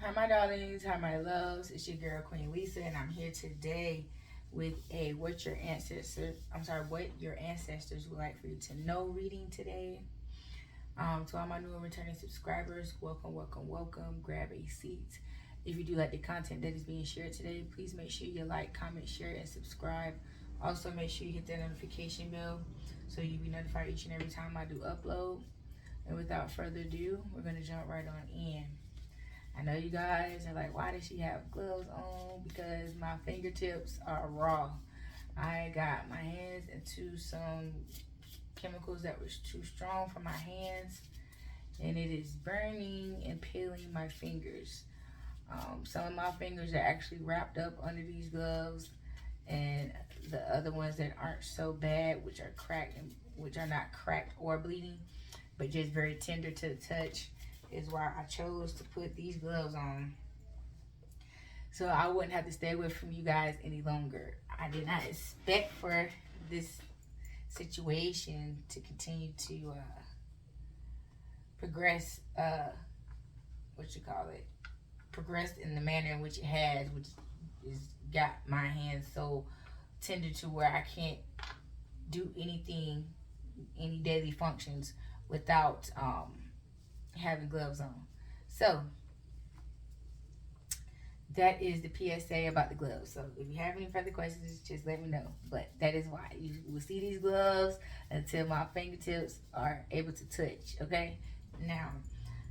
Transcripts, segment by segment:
Hi, my darlings. Hi, my loves. It's your girl, Queen Lisa, and I'm here today with a what your ancestors would like for you to know reading today. To all my new and returning subscribers, welcome, welcome, welcome. Grab a seat. If you do like the content that is being shared today, please make sure you like, comment, share, and subscribe. Also, make sure you hit that notification bell so you'll be notified each and every time I do upload. And without further ado, we're going to jump right on in. I know you guys are like, why does she have gloves on? Because my fingertips are raw. I got my hands into some chemicals that was too strong for my hands, and it is burning and peeling my fingers. Some of my fingers are actually wrapped up under these gloves, and the other ones that aren't so bad, which are cracked, which are not cracked or bleeding, but just very tender to the touch, is why I chose to put these gloves on, so I wouldn't have to stay away from you guys any longer. I did not expect for this situation to continue to progress, progress in the manner in which it has, which is got my hands so tender to where I can't do anything, any daily functions without having gloves on. So that is the PSA about the gloves. So if you have any further questions, just let me know. But that is why you will see these gloves until my fingertips are able to touch. Okay. Now,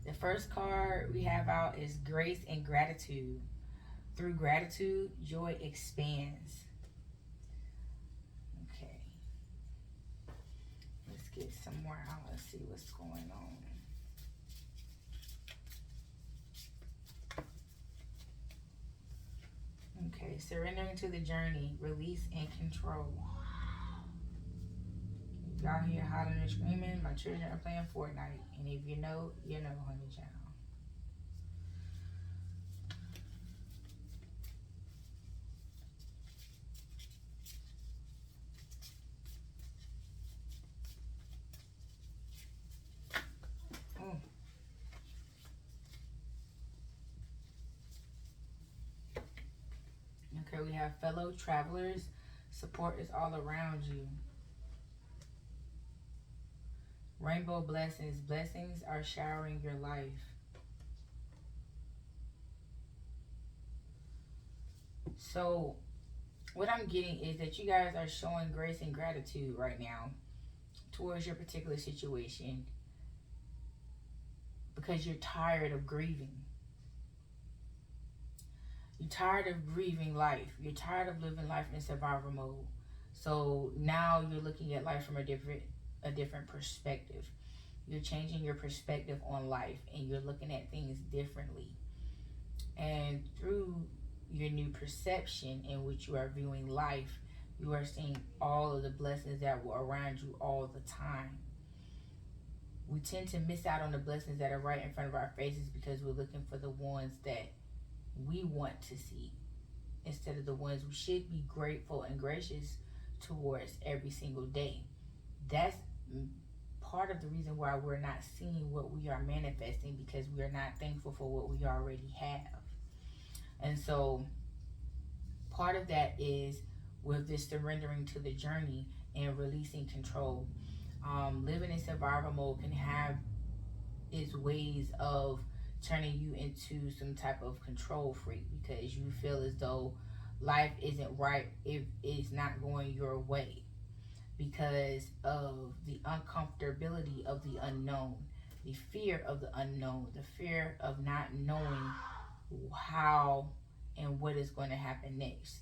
the first card we have out is Grace and Gratitude. Through gratitude, joy expands. Okay. Let's get some more out. Let's see what's going on. Okay, surrendering to the journey, release and control. Y'all hear hollering and screaming? My children are playing Fortnite. And if you know, you know, honey child. Okay, we have fellow travelers. Support is all around you. Rainbow blessings. Blessings are showering your life. So, what I'm getting is that you guys are showing grace and gratitude right now towards your particular situation because you're tired of grieving. You're tired of grieving life. You're tired of living life in survival mode. So now you're looking at life from a different perspective. You're changing your perspective on life and you're looking at things differently. And through your new perception in which you are viewing life, you are seeing all of the blessings that were around you all the time. We tend to miss out on the blessings that are right in front of our faces because we're looking for the ones that we want to see instead of the ones we should be grateful and gracious towards every single day. That's part of the reason why we're not seeing what we are manifesting, because we are not thankful for what we already have. And so part of that is with this surrendering to the journey and releasing control. Living in survival mode can have its ways of turning you into some type of control freak because you feel as though life isn't right if it's not going your way because of the uncomfortability of the unknown, the fear of the unknown, the fear of not knowing how and what is going to happen next.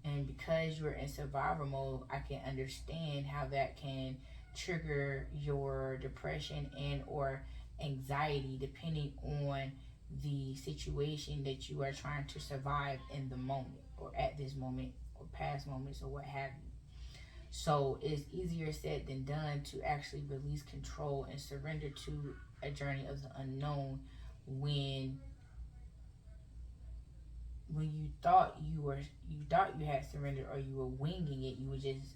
And because you're in survival mode, I can understand how that can trigger your depression and or anxiety depending on the situation that you are trying to survive in the moment or at this moment or past moments or what have you. So it's easier said than done to actually release control and surrender to a journey of the unknown when you thought you had surrendered or you were winging it. You were just,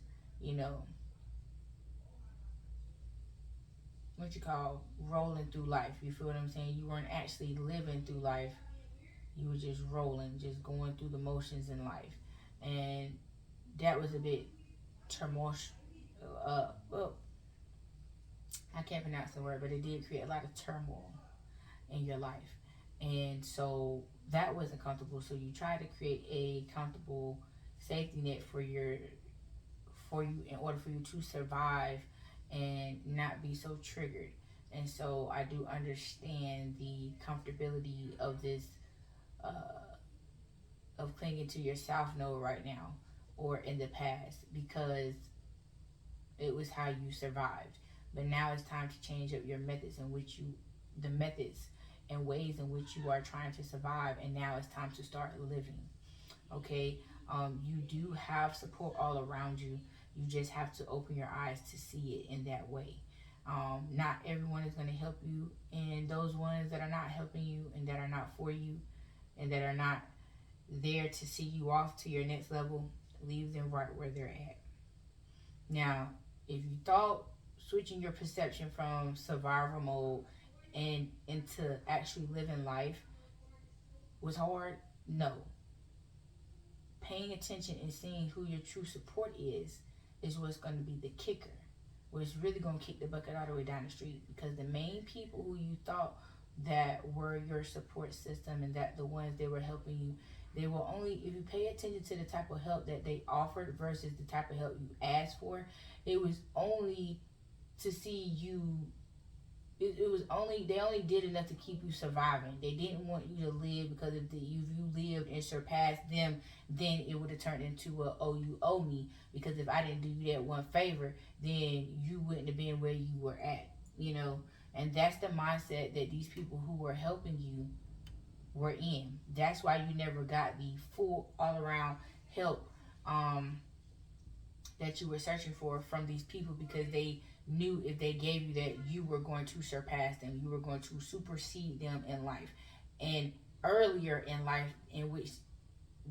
what you call rolling through life. You feel what I'm saying? You weren't actually living through life. You were just rolling, just going through the motions in life. And that was a bit turmoil. Well, I can't pronounce the word, but it did create a lot of turmoil in your life. And so that wasn't comfortable. So you try to create a comfortable safety net for you in order for you to survive and not be so triggered. And so I do understand the comfortability of this of clinging to your south node right now or in the past because it was how you survived. But now it's time to change up your methods in which you, the methods and ways in which you are trying to survive. And now it's time to start living. Okay. You do have support all around you. You just have to open your eyes to see it in that way. Not everyone is going to help you, and those ones that are not helping you and that are not for you and that are not there to see you off to your next level, leave them right where they're at. Now, if you thought switching your perception from survival mode and into actually living life was hard, no. Paying attention and seeing who your true support is what's going to be the kicker. What's really going to kick the bucket all the way down the street, because the main people who you thought that were your support system and that the ones that were helping you, they will only, if you pay attention to the type of help that they offered versus the type of help you asked for, it was only to see you, it was only, they only did enough to keep you surviving. They didn't want you to live, because if you lived and surpassed them, then it would have turned into a, oh, you owe me, because if I didn't do you that one favor, then you wouldn't have been where you were at, you know. And that's the mindset that these people who were helping you were in. That's why you never got the full all around help that you were searching for from these people, because they knew if they gave you that, you were going to surpass them, you were going to supersede them in life. And earlier in life, in which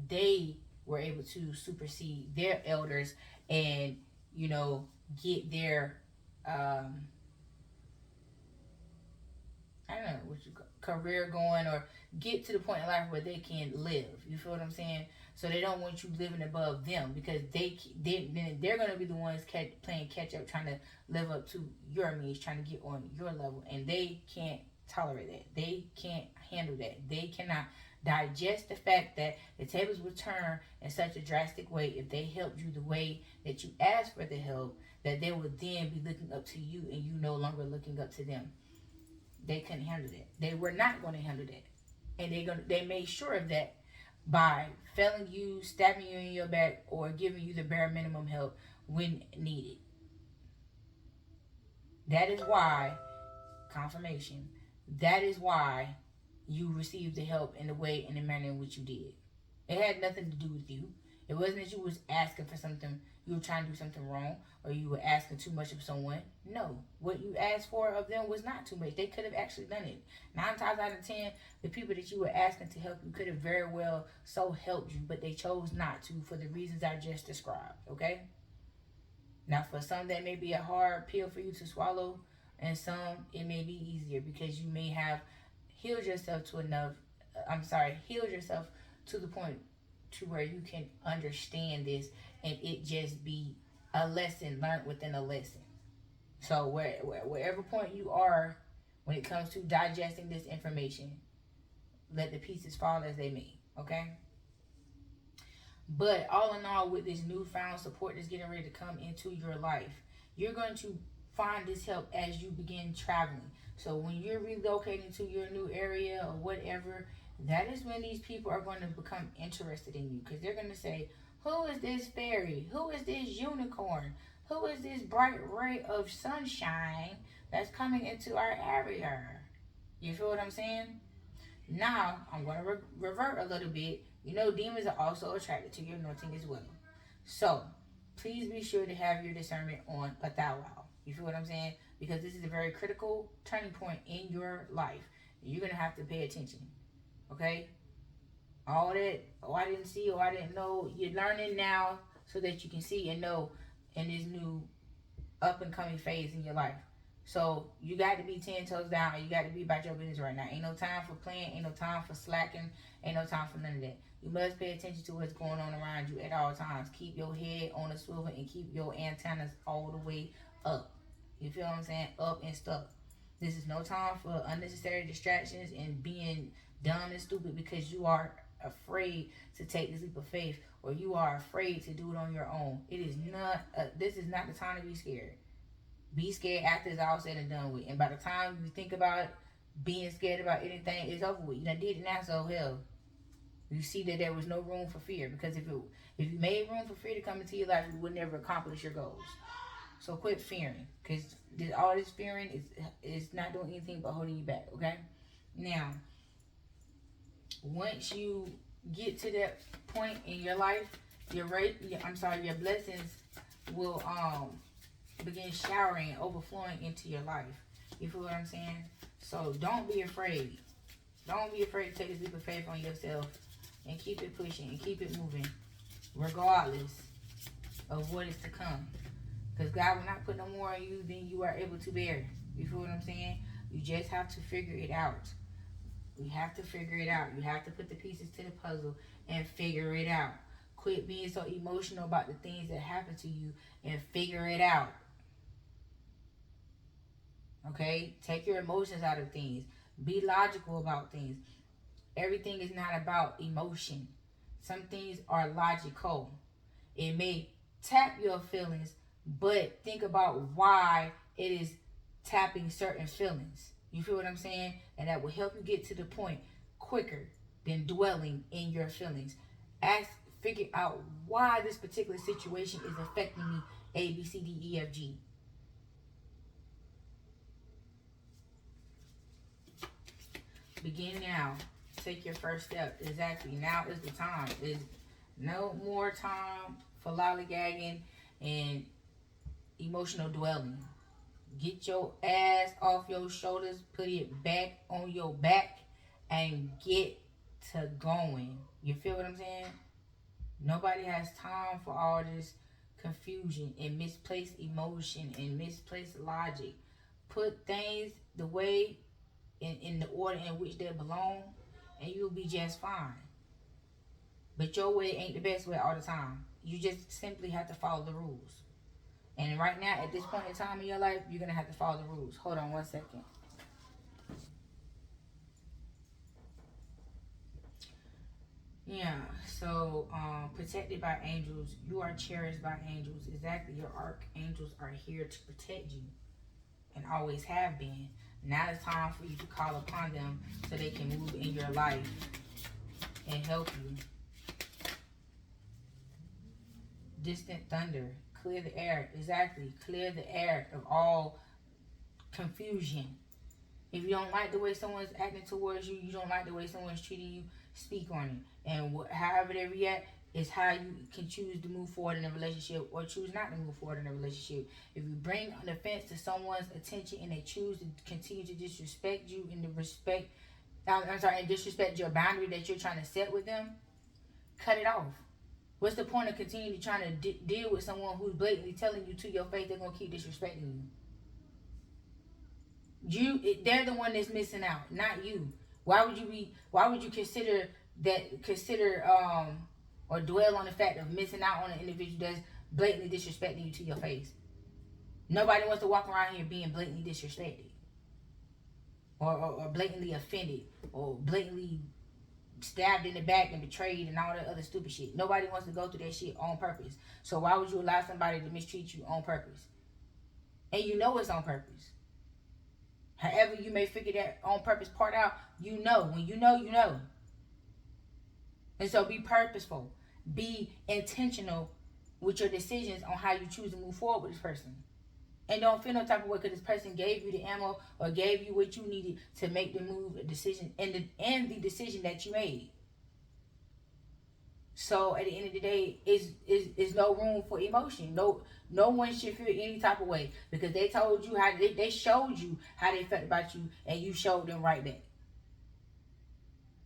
they were able to supersede their elders and, you know, get their I don't know what you call career going, or get to the point in life where they can live. You feel what I'm saying? So they don't want you living above them, because they're going to be the ones playing catch up, trying to live up to your means, trying to get on your level, and they can't tolerate that. They can't handle that. They cannot digest the fact that the tables will turn in such a drastic way if they helped you the way that you asked for the help, that they would then be looking up to you and you no longer looking up to them. They couldn't handle that. They were not going to handle that. And they made sure of that by failing you, stabbing you in your back, or giving you the bare minimum help when needed. That is why, confirmation, that is why you received the help in the way and the manner in which you did. It had nothing to do with you. It wasn't that you was asking for something, you were trying to do something wrong, or you were asking too much of someone. No. What you asked for of them was not too much. They could have actually done it. 9 times out of 10, the people that you were asking to help you could have very well so helped you, but they chose not to for the reasons I just described, okay? Now, for some, that may be a hard pill for you to swallow, and some, it may be easier because you may have healed yourself healed yourself to the point to where you can understand this, and it just be a lesson learned within a lesson. So wherever point you are when it comes to digesting this information, let the pieces fall as they may, okay? But all in all, with this newfound support that's getting ready to come into your life, you're going to find this help as you begin traveling. So when you're relocating to your new area or whatever, that is when these people are going to become interested in you, because they're going to say, who is this fairy? Who is this unicorn? Who is this bright ray of sunshine that's coming into our area? You feel what I'm saying? Now, I'm going to revert a little bit. You know, demons are also attracted to your anointing as well. So, please be sure to have your discernment on a thou wow. You feel what I'm saying? Because this is a very critical turning point in your life. You're going to have to pay attention. Okay? All that, oh, I didn't see, oh, I didn't know. You're learning now so that you can see and know in this new up and coming phase in your life. So you got to be 10 toes down. You got to be about your business right now. Ain't no time for playing. Ain't no time for slacking. Ain't no time for none of that. You must pay attention to what's going on around you at all times. Keep your head on a swivel and keep your antennas all the way up. You feel what I'm saying? Up and stuck. This is no time for unnecessary distractions and being dumb and stupid because you are afraid to take this leap of faith, or you are afraid to do it on your own. It is not. This is not the time to be scared. Be scared after it's all said and done with. And by the time you think about being scared about anything, it's over with. You done did it now, so hell. You see that there was no room for fear. Because if you made room for fear to come into your life, you would never accomplish your goals. So quit fearing. Because all this fearing is not doing anything but holding you back, okay? Now, once you get to that point in your life, your blessings will begin showering and overflowing into your life. You feel what I'm saying? So don't be afraid. Don't be afraid to take this leap of faith on yourself and keep it pushing and keep it moving, regardless of what is to come. Because God will not put no more on you than you are able to bear. You feel what I'm saying? You just have to figure it out. You have to figure it out. You have to put the pieces to the puzzle and figure it out. Quit being so emotional about the things that happen to you and figure it out. Okay? Take your emotions out of things. Be logical about things. Everything is not about emotion. Some things are logical. It may tap your feelings, but think about why it is tapping certain feelings. You feel what I'm saying? And that will help you get to the point quicker than dwelling in your feelings. Figure out why this particular situation is affecting me. A, B, C, D, E, F, G. Begin now. Take your first step. Exactly. Now is the time. There's no more time for lollygagging and emotional dwelling. Get your ass off your shoulders, put it back on your back, and get to going. You feel what I'm saying? Nobody has time for all this confusion and misplaced emotion and misplaced logic. Put things the way in the order in which they belong, and you'll be just fine. But your way ain't the best way all the time. You just simply have to follow the rules. And right now, at this point in time in your life, you're going to have to follow the rules. Hold on 1 second. Yeah, so protected by angels. You are cherished by angels. Exactly. Your archangels are here to protect you and always have been. Now it's time for you to call upon them so they can move in your life and help you. Distant thunder. Clear the air. Exactly. Clear the air of all confusion. If you don't like the way someone's acting towards you, you don't like the way someone's treating you, speak on it. And however they react is how you can choose to move forward in a relationship or choose not to move forward in a relationship. If you bring an offense to someone's attention and they choose to continue to disrespect you and and disrespect your boundary that you're trying to set with them, cut it off. What's the point of continuing to trying to deal with someone who's blatantly telling you to your face they're gonna keep disrespecting you? They're the one that's missing out, not you. Why would you consider or dwell on the fact of missing out on an individual that's blatantly disrespecting you to your face? Nobody wants to walk around here being blatantly disrespected or blatantly offended or blatantly stabbed in the back and betrayed and all that other stupid shit. Nobody wants to go through that shit on purpose. So why would you allow somebody to mistreat you on purpose? And you know it's on purpose. However you may figure that on purpose part out, you know. When you know, you know. And so be purposeful. Be intentional with your decisions on how you choose to move forward with this person. And don't feel no type of way because this person gave you the ammo or gave you what you needed to make the move, a decision, and the decision that you made. So at the end of the day, is no room for emotion. No one should feel any type of way because they told you how they showed you how they felt about you, and you showed them right back.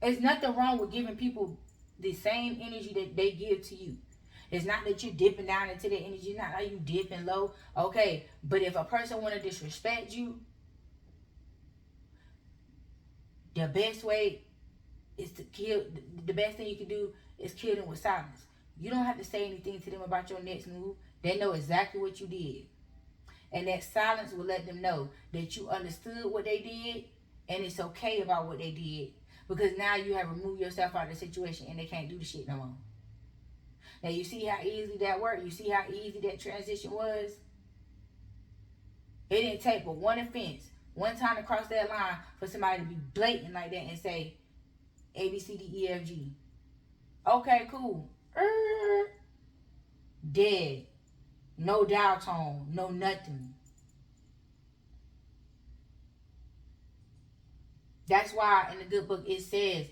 There's nothing wrong with giving people the same energy that they give to you. It's not that you dipping down into the energy. Not like you dipping low. Okay, but if a person want to disrespect you, the best way is to kill. The best thing you can do is kill them with silence. You don't have to say anything to them about your next move. They know exactly what you did. And that silence will let them know that you understood what they did and it's okay about what they did. Because now you have removed yourself out of the situation and they can't do the shit no more. Now you see how easy that worked? You see how easy that transition was? It didn't take but one offense, one time to cross that line for somebody to be blatant like that and say A, B, C, D, E, F, G. Okay, cool. Dead. No dial tone. No nothing. That's why in the good book it says,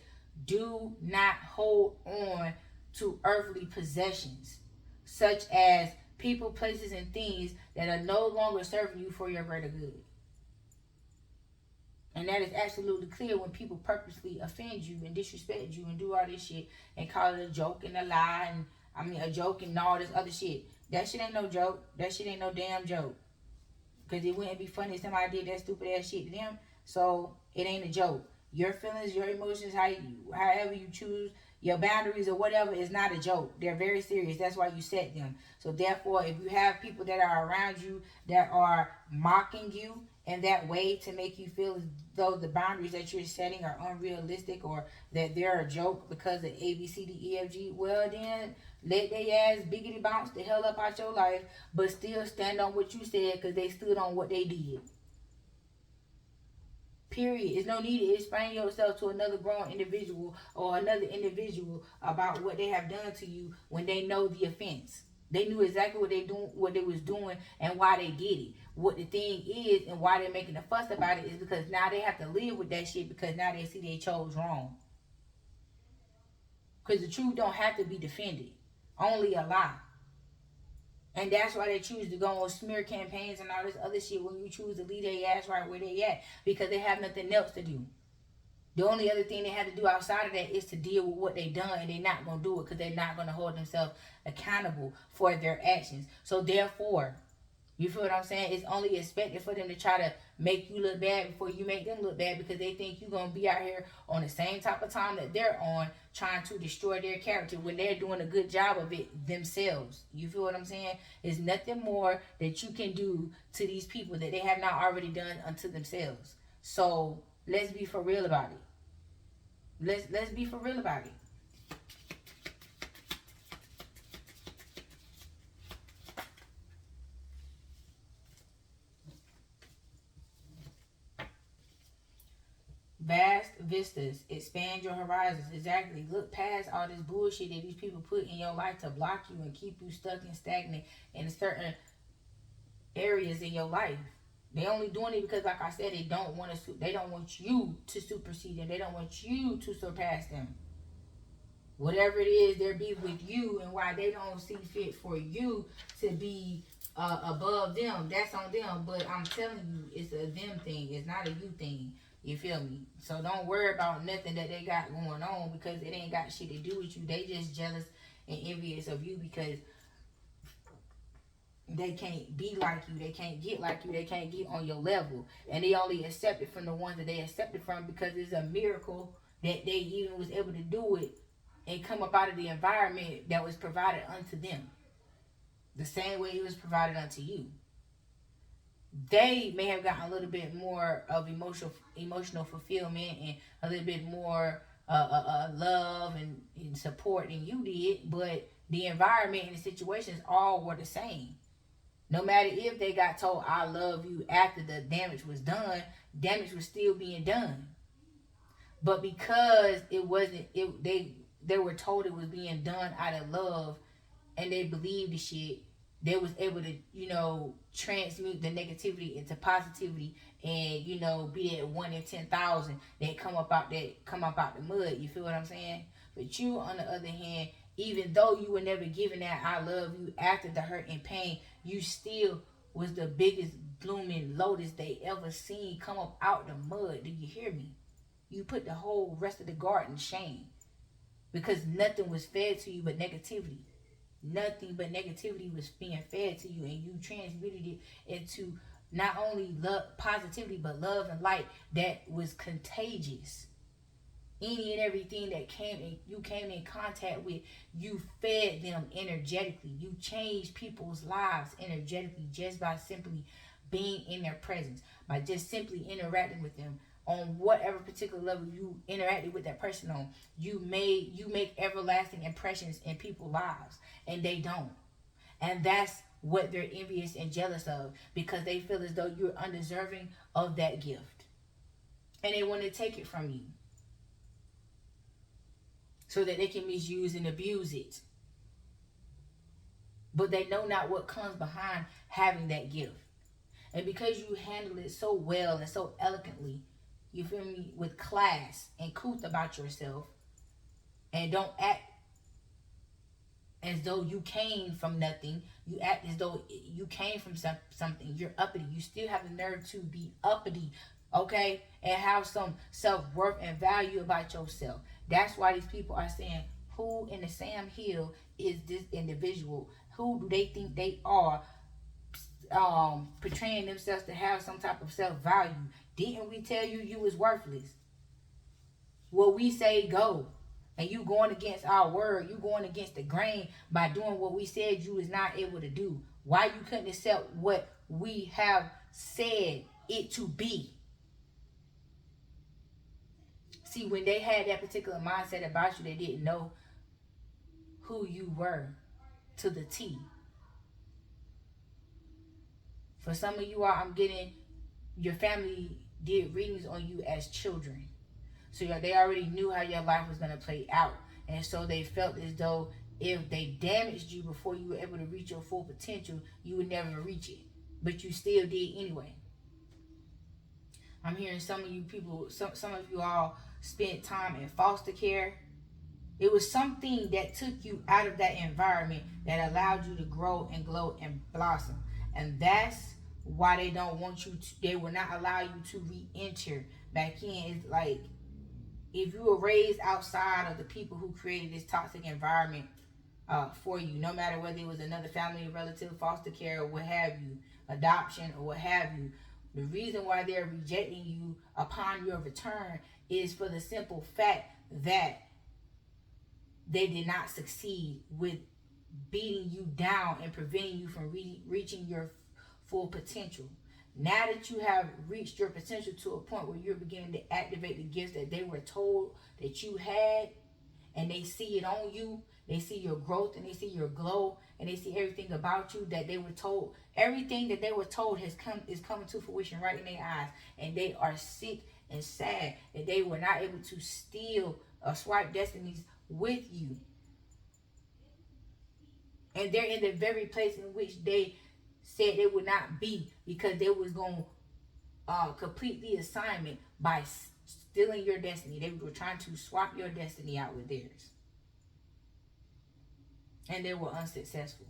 do not hold on to earthly possessions, such as people, places, and things that are no longer serving you for your greater good. And that is absolutely clear when people purposely offend you and disrespect you and do all this shit and call it a joke and a lie and a joke and all this other shit. That shit ain't no joke. That shit ain't no damn joke. Because it wouldn't be funny if somebody did that stupid ass shit to them. So it ain't a joke. Your feelings, your emotions, however you choose, your boundaries or whatever is not a joke. They're very serious. That's why you set them. So therefore, if you have people that are around you that are mocking you in that way to make you feel as though the boundaries that you're setting are unrealistic or that they're a joke because of A, B, C, D, E, F, G, well then let they ass biggity bounce the hell up out your life, but still stand on what you said because they stood on what they did. Period. There's no need to explain yourself to another grown individual or another individual about what they have done to you when they know the offense. They knew exactly what they was doing and why they did it. What the thing is and why they're making a fuss about it is because now they have to live with that shit because now they see they chose wrong. Because the truth don't have to be defended. Only a lie. And that's why they choose to go on smear campaigns and all this other shit when you choose to leave their ass right where they at. Because they have nothing else to do. The only other thing they have to do outside of that is to deal with what they done, and they're not going to do it because they're not going to hold themselves accountable for their actions. So therefore, you feel what I'm saying? It's only expected for them to try to make you look bad before you make them look bad because they think you're going to be out here on the same type of time that they're on trying to destroy their character when they're doing a good job of it themselves. You feel what I'm saying? It's nothing more that you can do to these people that they have not already done unto themselves. So let's be for real about it. Let's be for real about it. Vast vistas. Expand your horizons. Exactly. Look past all this bullshit that these people put in your life to block you and keep you stuck and stagnant in certain areas in your life. They only doing it because, like I said, they don't want you to supersede them. They don't want you to surpass them. Whatever it is, their beef with you and why they don't see fit for you to be above them, that's on them. But I'm telling you, it's a them thing. It's not a you thing. You feel me? So don't worry about nothing that they got going on because it ain't got shit to do with you. They just jealous and envious of you because they can't be like you. They can't get like you. They can't get on your level. And they only accept it from the ones that they accepted from because it's a miracle that they even was able to do it and come up out of the environment that was provided unto them. The same way it was provided unto you. They may have gotten a little bit more of emotional fulfillment and a little bit more love and support than you did, but the environment and the situations all were the same. No matter if they got told I love you after the damage was done, damage was still being done. But because they were told it was being done out of love and they believed the shit, they was able to, transmute the negativity into positivity and, be that 1 in 10,000 that come up out the mud. You feel what I'm saying? But you, on the other hand, even though you were never given that I love you after the hurt and pain, you still was the biggest blooming lotus they ever seen come up out the mud. Do you hear me? You put the whole rest of the garden to shame because nothing was fed to you but negativity. nothing but negativity was being fed to you, and you transmuted it into not only love, positivity, but love and light that was contagious. Any and everything that you came in contact with, you fed them energetically. You changed people's lives energetically just by simply being in their presence, by just simply interacting with them on whatever particular level you interacted with that person on. You make everlasting impressions in people's lives, and they don't. And that's what they're envious and jealous of, because they feel as though you're undeserving of that gift, and they want to take it from you so that they can misuse and abuse it. But they know not what comes behind having that gift. And because you handle it so well and so eloquently, you feel me, with class and couth about yourself, and don't act as though you came from nothing. You act as though you came from something. You're uppity. You still have the nerve to be uppity, okay? And have some self-worth and value about yourself. That's why these people are saying, who in the Sam Hill is this individual? Who do they think they are? Portraying themselves to have some type of self-value. Didn't we tell you you was worthless? What we say go. And you going against our word. You going against the grain by doing what we said you was not able to do. Why you couldn't accept what we have said it to be? See, when they had that particular mindset about you, they didn't know who you were to the T. For some of you all, I'm getting, your family did readings on you as children. So they already knew how your life was going to play out. And so they felt as though if they damaged you before you were able to reach your full potential, you would never reach it. But you still did anyway. I'm hearing some of you people, some of you all spent time in foster care. It was something that took you out of that environment that allowed you to grow and glow and blossom. And that's why they don't want you to, they will not allow you to re-enter back in. It's like, if you were raised outside of the people who created this toxic environment for you, no matter whether it was another family, relative, foster care, or what have you, adoption, or what have you, the reason why they're rejecting you upon your return is for the simple fact that they did not succeed with beating you down and preventing you from reaching your full potential. Now that you have reached your potential to a point where you're beginning to activate the gifts that they were told that you had, and they see it on you, they see your growth and they see your glow, and they see everything about you that they were told, everything that they were told is coming to fruition right in their eyes, and they are sick and sad that they were not able to steal or swipe destinies with you. And they're in the very place in which they said they would not be, because they was going to complete the assignment by stealing your destiny. They were trying to swap your destiny out with theirs. And they were unsuccessful.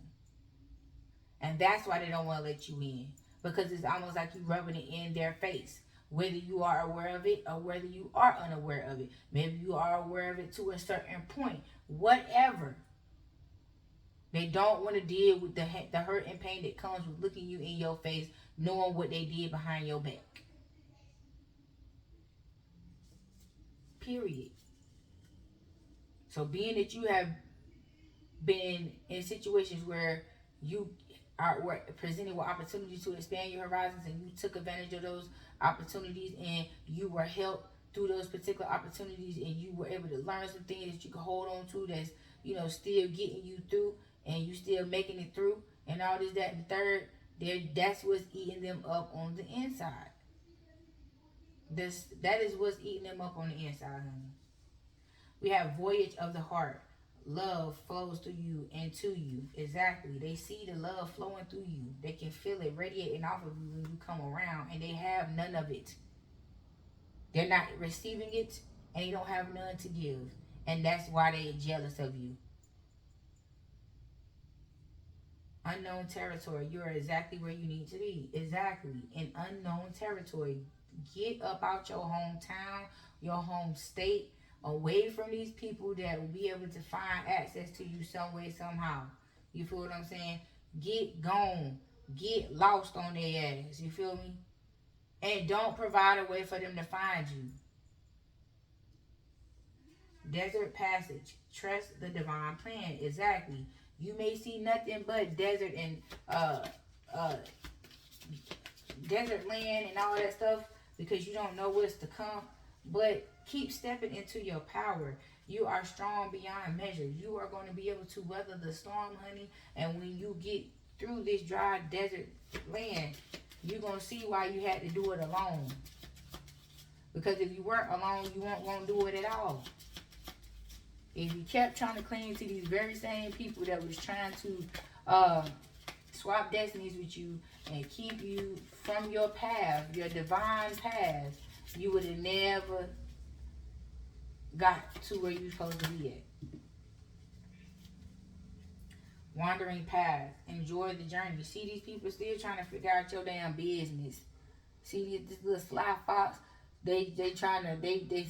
And that's why they don't want to let you in, because it's almost like you rubbing it in their face, whether you are aware of it or whether you are unaware of it. Maybe you are aware of it to a certain point. Whatever. They don't want to deal with the hurt and pain that comes with looking you in your face, knowing what they did behind your back. Period. So being that you have been in situations where you were presented with opportunities to expand your horizons, and you took advantage of those opportunities, and you were helped through those particular opportunities, and you were able to learn some things that you could hold on to that's, still getting you through, and you still making it through, and all this, that, and the third, that's what's eating them up on the inside. That is what's eating them up on the inside, honey. We have voyage of the heart. Love flows through you and to you. Exactly. They see the love flowing through you. They can feel it radiating off of you when you come around, and they have none of it. They're not receiving it, and they don't have none to give. And that's why they're jealous of you. Unknown territory. You are exactly where you need to be. Exactly. In unknown territory. Get up out your hometown, your home state, away from these people that will be able to find access to you some way, somehow. You feel what I'm saying? Get gone. Get lost on their ass. You feel me? And don't provide a way for them to find you. Desert passage. Trust the divine plan. Exactly. You may see nothing but desert and uh desert land and all that stuff because you don't know what's to come. But keep stepping into your power. You are strong beyond measure. You are going to be able to weather the storm, honey. And when you get through this dry desert land, you're going to see why you had to do it alone. Because if you weren't alone, you won't do it at all. If you kept trying to cling to these very same people that was trying to swap destinies with you and keep you from your path, your divine path, you would have never got to where you're supposed to be at. Wandering path. Enjoy the journey. See these people still trying to figure out your damn business. See this little sly fox. They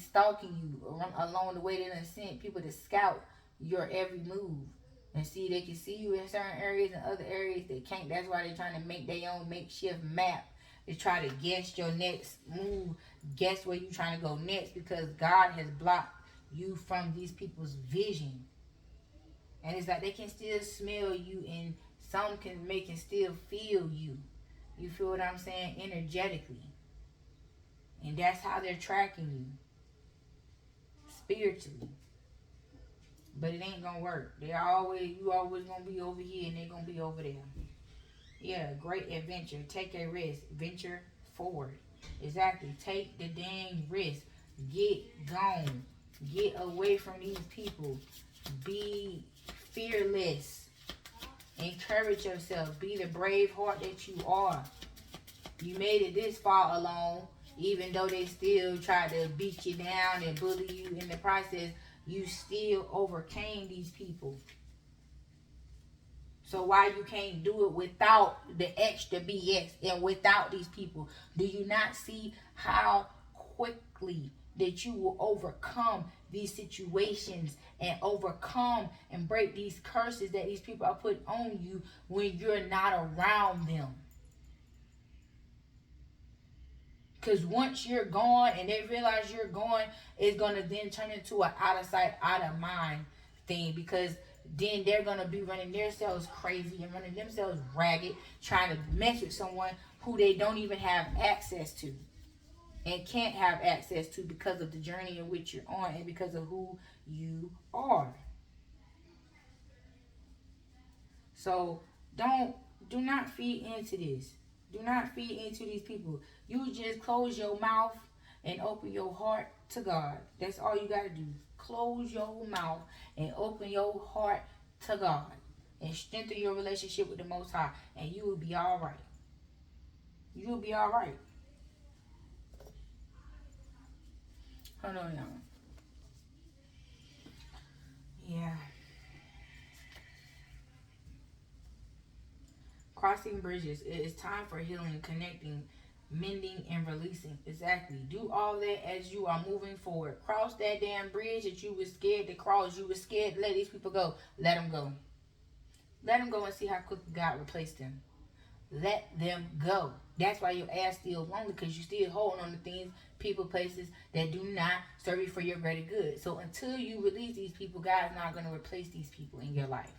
stalking you along the way. They done sent people to scout your every move. And see, they can see you in certain areas and other areas they can't. That's why they're trying to make their own makeshift map. They try to guess your next move. Guess where you're trying to go next. Because God has blocked you from these people's vision. And it's like they can still smell you. And some can still feel you. You feel what I'm saying? Energetically. And that's how they're tracking you. Spiritually. But it ain't gonna work. You always gonna be over here and they're gonna be over there. Yeah, great adventure. Take a risk. Venture forward. Exactly. Take the dang risk. Get gone. Get away from these people. Be fearless. Encourage yourself. Be the brave heart that you are. You made it this far alone. Even though they still try to beat you down and bully you in the process, you still overcame these people. So why you can't do it without the extra BS and without these people? Do you not see how quickly that you will overcome these situations and overcome and break these curses that these people are put on you when you're not around them? Because once you're gone and they realize you're gone, it's going to then turn into an out of sight, out of mind thing. Because then they're going to be running themselves crazy and running themselves ragged, trying to mess with someone who they don't even have access to and can't have access to because of the journey in which you're on and because of who you are. So do not feed into this. Do not feed into these people. You just close your mouth and open your heart to God. That's all you got to do. Close your mouth and open your heart to God. And strengthen your relationship with the Most High. And you will be all right. You will be all right. Hold on, y'all. Yeah. Crossing bridges. It is time for healing, connecting, mending, and releasing. Exactly. Do all that as you are moving forward. Cross that damn bridge that you were scared to cross. You were scared to let these people go. Let them go. Let them go and see how quickly God replaced them. Let them go. That's why your ass still lonely, because you still holding on to things, people, places that do not serve you for your greater good. So until you release these people, God's not going to replace these people in your life.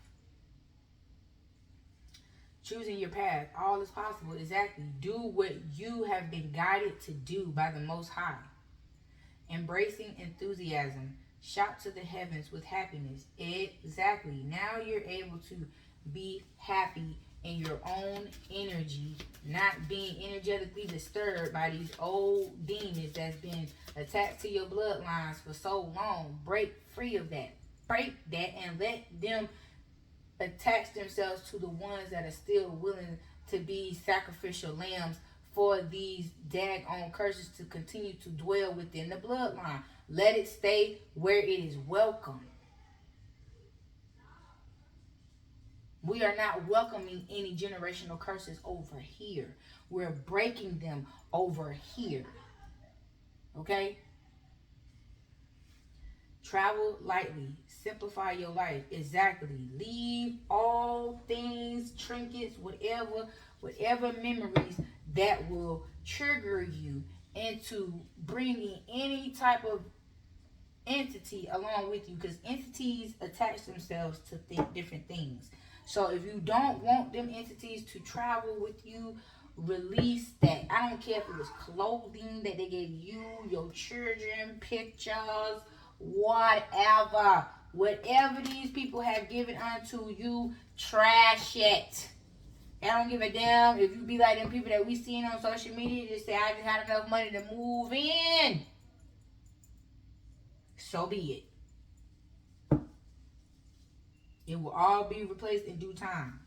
Choosing your path. All is possible. Exactly. Do what you have been guided to do by the Most High. Embracing enthusiasm. Shout to the heavens with happiness. Exactly. Now you're able to be happy in your own energy, not being energetically disturbed by these old demons that's been attached to your bloodlines for so long. Break free of that. Break that and let them attach themselves to the ones that are still willing to be sacrificial lambs for these daggone curses to continue to dwell within the bloodline. Let it stay where it is welcome. We are not welcoming any generational curses over here. We're breaking them over here. Okay? Travel lightly. Simplify your life. Exactly. Leave all things, trinkets, whatever memories that will trigger you into bringing any type of entity along with you, because entities attach themselves to different things. So if you don't want them entities to travel with you, release that. I don't care if it was clothing that they gave you, your children, pictures, whatever. Whatever these people have given unto you, trash it. I don't give a damn if you be like them people that we seen on social media that say, I just had enough money to move in. So be it. It will all be replaced in due time.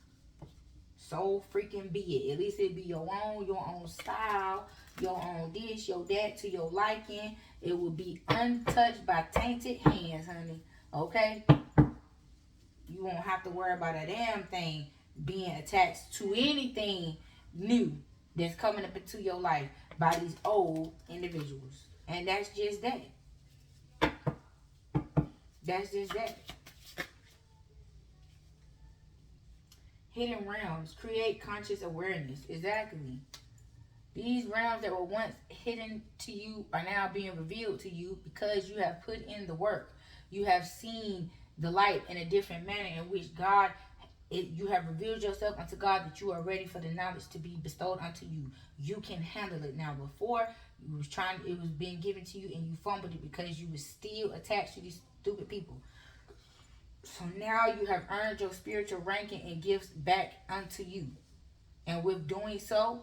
So freaking be it. At least it be your own style, your own this, your that, to your liking. It will be untouched by tainted hands, honey. Okay? You won't have to worry about a damn thing being attached to anything new that's coming up into your life by these old individuals. And that's just that. That's just that. Hidden realms. Create conscious awareness. Exactly. These realms that were once hidden to you are now being revealed to you because you have put in the work. You have seen the light in a different manner in which you have revealed yourself unto God, that you are ready for the knowledge to be bestowed unto you. You can handle it now. Before, it was being given to you and you fumbled it because you were still attached to these stupid people. So now you have earned your spiritual ranking and gifts back unto you. And with doing so,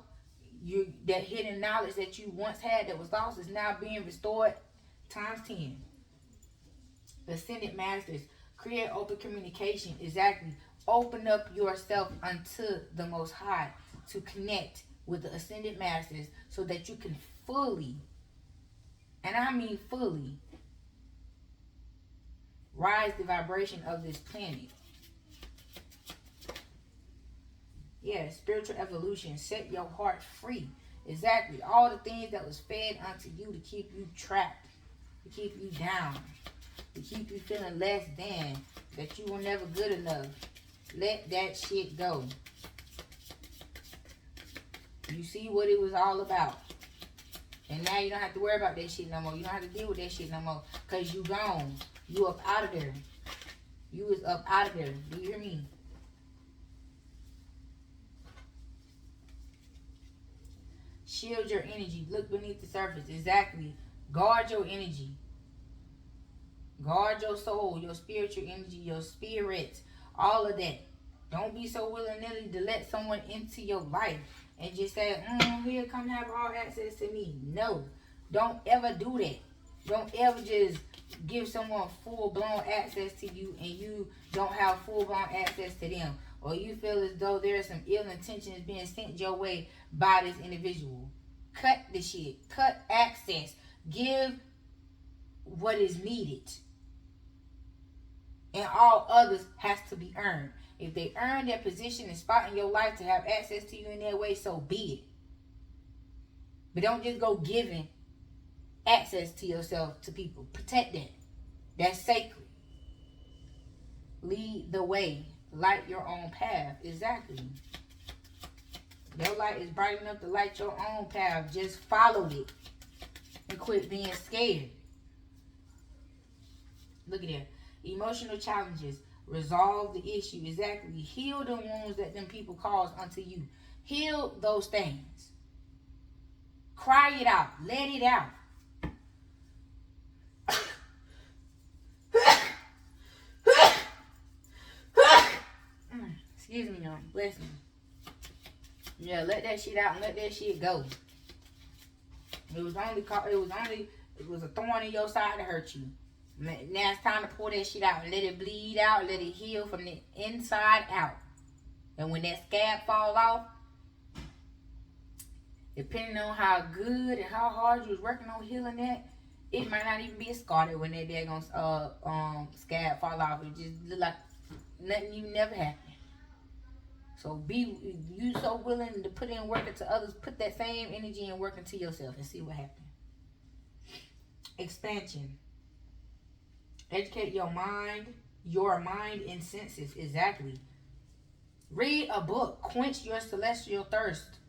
that hidden knowledge that you once had that was lost is now being restored times 10. Ascended masters. Create open communication. Exactly. Open up yourself unto the Most High to connect with the ascended masters so that you can fully, and I mean fully, rise the vibration of this planet. Yeah, spiritual evolution. Set your heart free. Exactly. All the things that was fed unto you to keep you trapped, to keep you down, to keep you feeling less than, that you were never good enough. Let that shit go. You see what it was all about. And now you don't have to worry about that shit no more. You don't have to deal with that shit no more. Because you gone. You up out of there. You is up out of there. Do you hear me? Shield your energy. Look beneath the surface. Exactly. Guard your energy. Guard your soul, your spiritual energy, your spirit. All of that. Don't be so willy-nilly to let someone into your life and just say, here, come have all access to me. No. Don't ever do that. Don't ever just give someone full-blown access to you and you don't have full-blown access to them. Or you feel as though there are some ill intentions being sent your way by this individual. Cut the shit. Cut access. Give what is needed. And all others has to be earned. If they earn their position and spot in your life to have access to you in that way, so be it. But don't just go giving access to yourself to people. Protect that. That's sacred. Lead the way. Light your own path. Exactly. Your light is bright enough to light your own path. Just follow it. And quit being scared. Look at that. Emotional challenges. Resolve the issue. Exactly. Heal the wounds that them people caused unto you. Heal those things. Cry it out. Let it out. Excuse me, y'all. Bless me. Yeah, let that shit out and let that shit go. It was a thorn in your side to hurt you. Now it's time to pour that shit out and let it bleed out, let it heal from the inside out. And when that scab fall off, depending on how good and how hard you was working on healing that, it might not even be a scar when that daggone scab fall off. It just look like nothing even never happened. So you so willing to put in work into others, put that same energy and work into yourself and see what happens. Expansion. Educate your mind and senses. Exactly. Read a book. Quench your celestial thirst.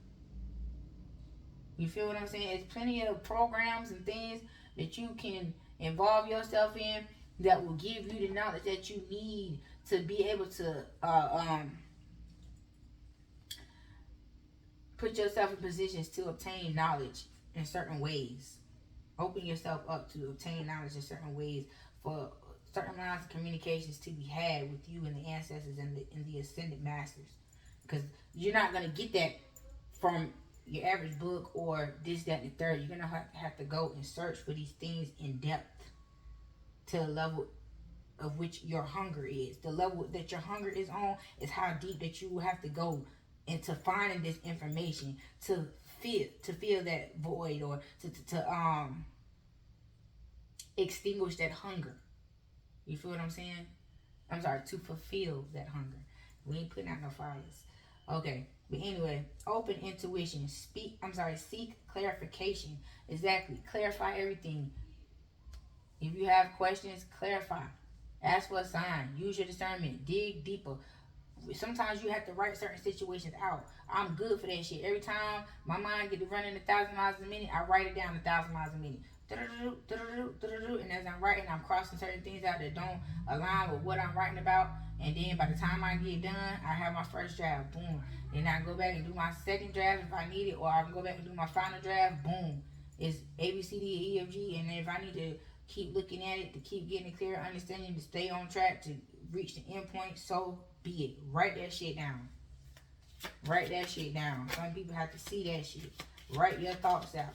You feel what I'm saying? There's plenty of programs and things that you can involve yourself in that will give you the knowledge that you need to be able to put yourself in positions to obtain knowledge in certain ways. Open yourself up to obtain knowledge in certain ways for certain lines of communications to be had with you and the ancestors and the ascended masters. Because you're not going to get that from your average book or this, that, and the third. You're going to have to go and search for these things in depth to the level of which your hunger is. The level that your hunger is on is how deep that you will have to go into finding this information to feel that void, or to extinguish that hunger. You feel what I'm saying? I'm sorry, to fulfill that hunger. We ain't putting out no fires. Okay. But anyway, open intuition. Seek clarification. Exactly. Clarify everything. If you have questions, clarify. Ask for a sign. Use your discernment. Dig deeper. Sometimes you have to write certain situations out. I'm good for that shit. Every time my mind get to running 1,000 miles a minute, I write it down 1,000 miles a minute. And as I'm writing, I'm crossing certain things out that don't align with what I'm writing about. And then by the time I get done, I have my first draft. Boom. Then I go back and do my second draft if I need it, or I can go back and do my final draft. Boom. It's A, B, C, D, E, F, G. And then if I need to keep looking at it, to keep getting a clear understanding, to stay on track, to reach the end point, so be it. Write that shit down. Write that shit down. Some people have to see that shit. Write your thoughts out.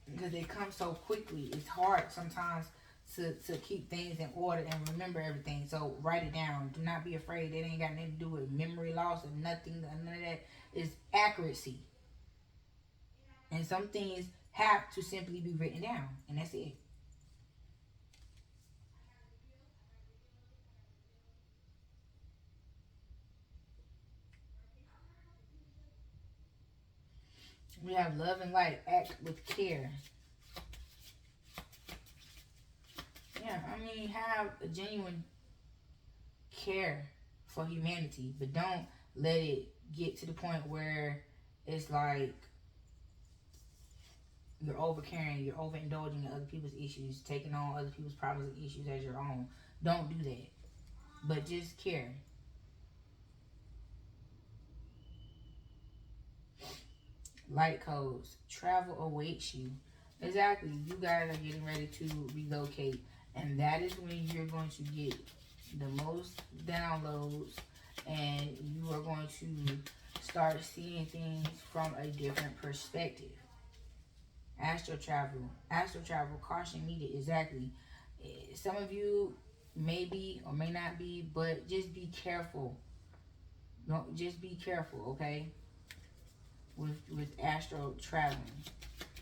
Because they come so quickly. It's hard sometimes to keep things in order and remember everything. So write it down. Do not be afraid. That ain't got nothing to do with memory loss or nothing. None of that. Is accuracy. And some things have to simply be written down. And that's it. We have love and light. Act with care. Yeah, I mean, have a genuine care for humanity, but don't let it get to the point where it's like you're overcaring, you're overindulging in other people's issues, taking on other people's problems and issues as your own. Don't do that, but just care. Light codes. Travel awaits you. Exactly. You guys are getting ready to relocate, and that is when you're going to get the most downloads, and you are going to start seeing things from a different perspective. Astral travel. Astral travel. Caution needed. Exactly. Some of you may be or may not be, but just be careful. Don't just be careful, okay? With astral traveling.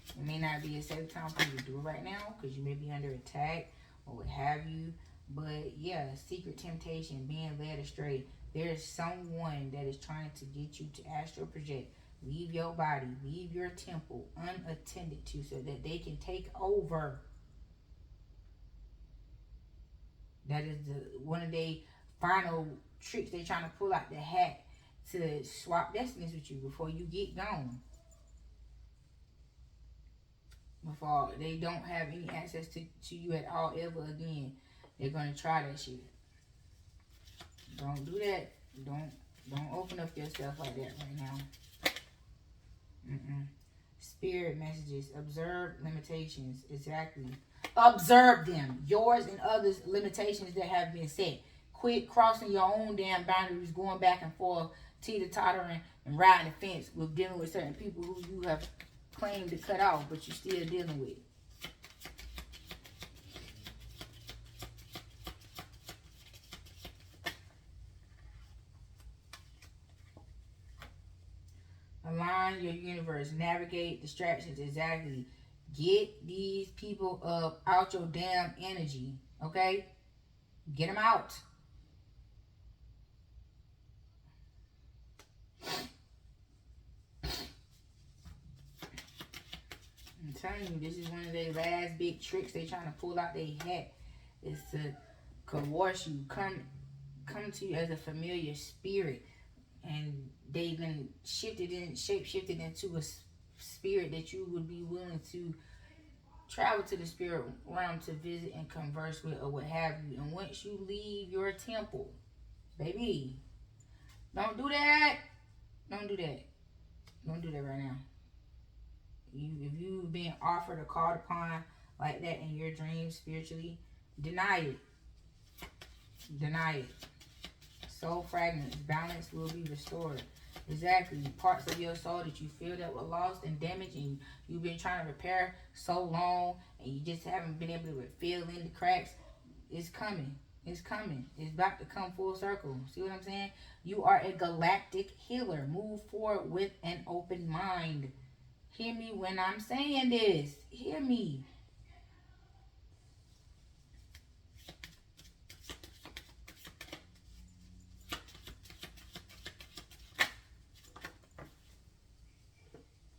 It may not be a safe time for you to do it right now because you may be under attack or what have you. But yeah, secret temptation, being led astray. There's someone that is trying to get you to astral project. Leave your body, leave your temple unattended to so that they can take over. That is one of the final tricks they're trying to pull out the hat to swap destinies with you before you get gone. Before they don't have any access to you at all ever again. They're gonna try that shit. Don't do that. Don't open up yourself like that right now. Spirit messages. Observe limitations. Exactly. Observe them. Yours and others' limitations that have been set. Quit crossing your own damn boundaries, going back and forth, teeter-tottering, and riding the fence with dealing with certain people who you have claimed to cut off, but you're still dealing with. Align your universe. Navigate distractions. Exactly. Get these people up out your damn energy. Okay? Get them out. I'm telling you, this is one of their last big tricks they trying to pull out their hat. Is to coerce you, come to you as a familiar spirit, and they then shape shifted into a spirit that you would be willing to travel to the spirit realm to visit and converse with or what have you. And once you leave your temple, baby, don't do that. Don't do that. Don't do that right now. If you've been offered or called upon like that in your dreams spiritually, deny it. Deny it. Soul fragments, balance will be restored. Exactly. Parts of your soul that you feel that were lost and damaged and you've been trying to repair so long and you just haven't been able to fill in the cracks, it's coming. It's coming. It's about to come full circle. See what I'm saying? You are a galactic healer. Move forward with an open mind. Hear me when I'm saying this. Hear me.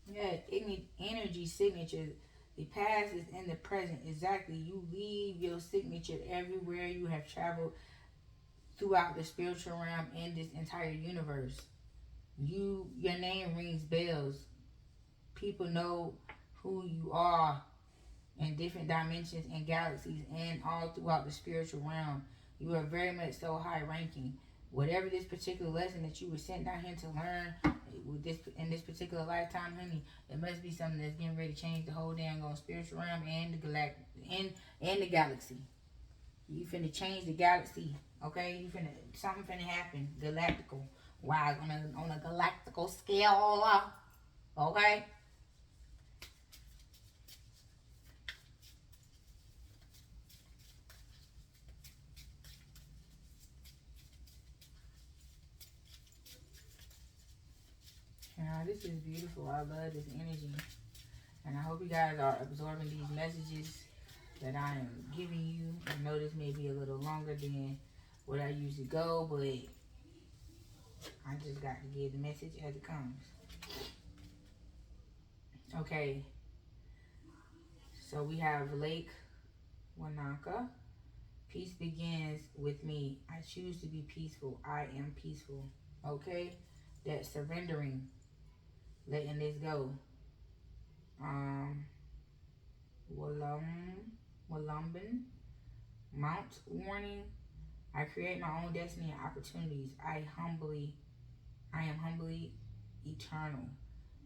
Yeah, energy signature. The past is in the present. Exactly. You leave your signature everywhere you have traveled throughout the spiritual realm in this entire universe. Your name rings bells. People know who you are in different dimensions and galaxies and all throughout the spiritual realm. You are very much so high ranking. Whatever this particular lesson that you were sent down here to learn with this in this particular lifetime, honey, it must be something that's getting ready to change the whole dang on spiritual realm and the and the galaxy. You finna change the galaxy, okay? Something finna happen, galactical wise on a galactical scale, okay? Yeah, this is beautiful. I love this energy. And I hope you guys are absorbing these messages that I am giving you. I know this may be a little longer than what I usually go, but I just got to give the message as it comes. Okay. So we have Lake Wanaka. Peace begins with me. I choose to be peaceful. I am peaceful. Okay? That's surrendering. Letting this go. Wallumbin. Mount warning. I create my own destiny and opportunities. I am humbly eternal.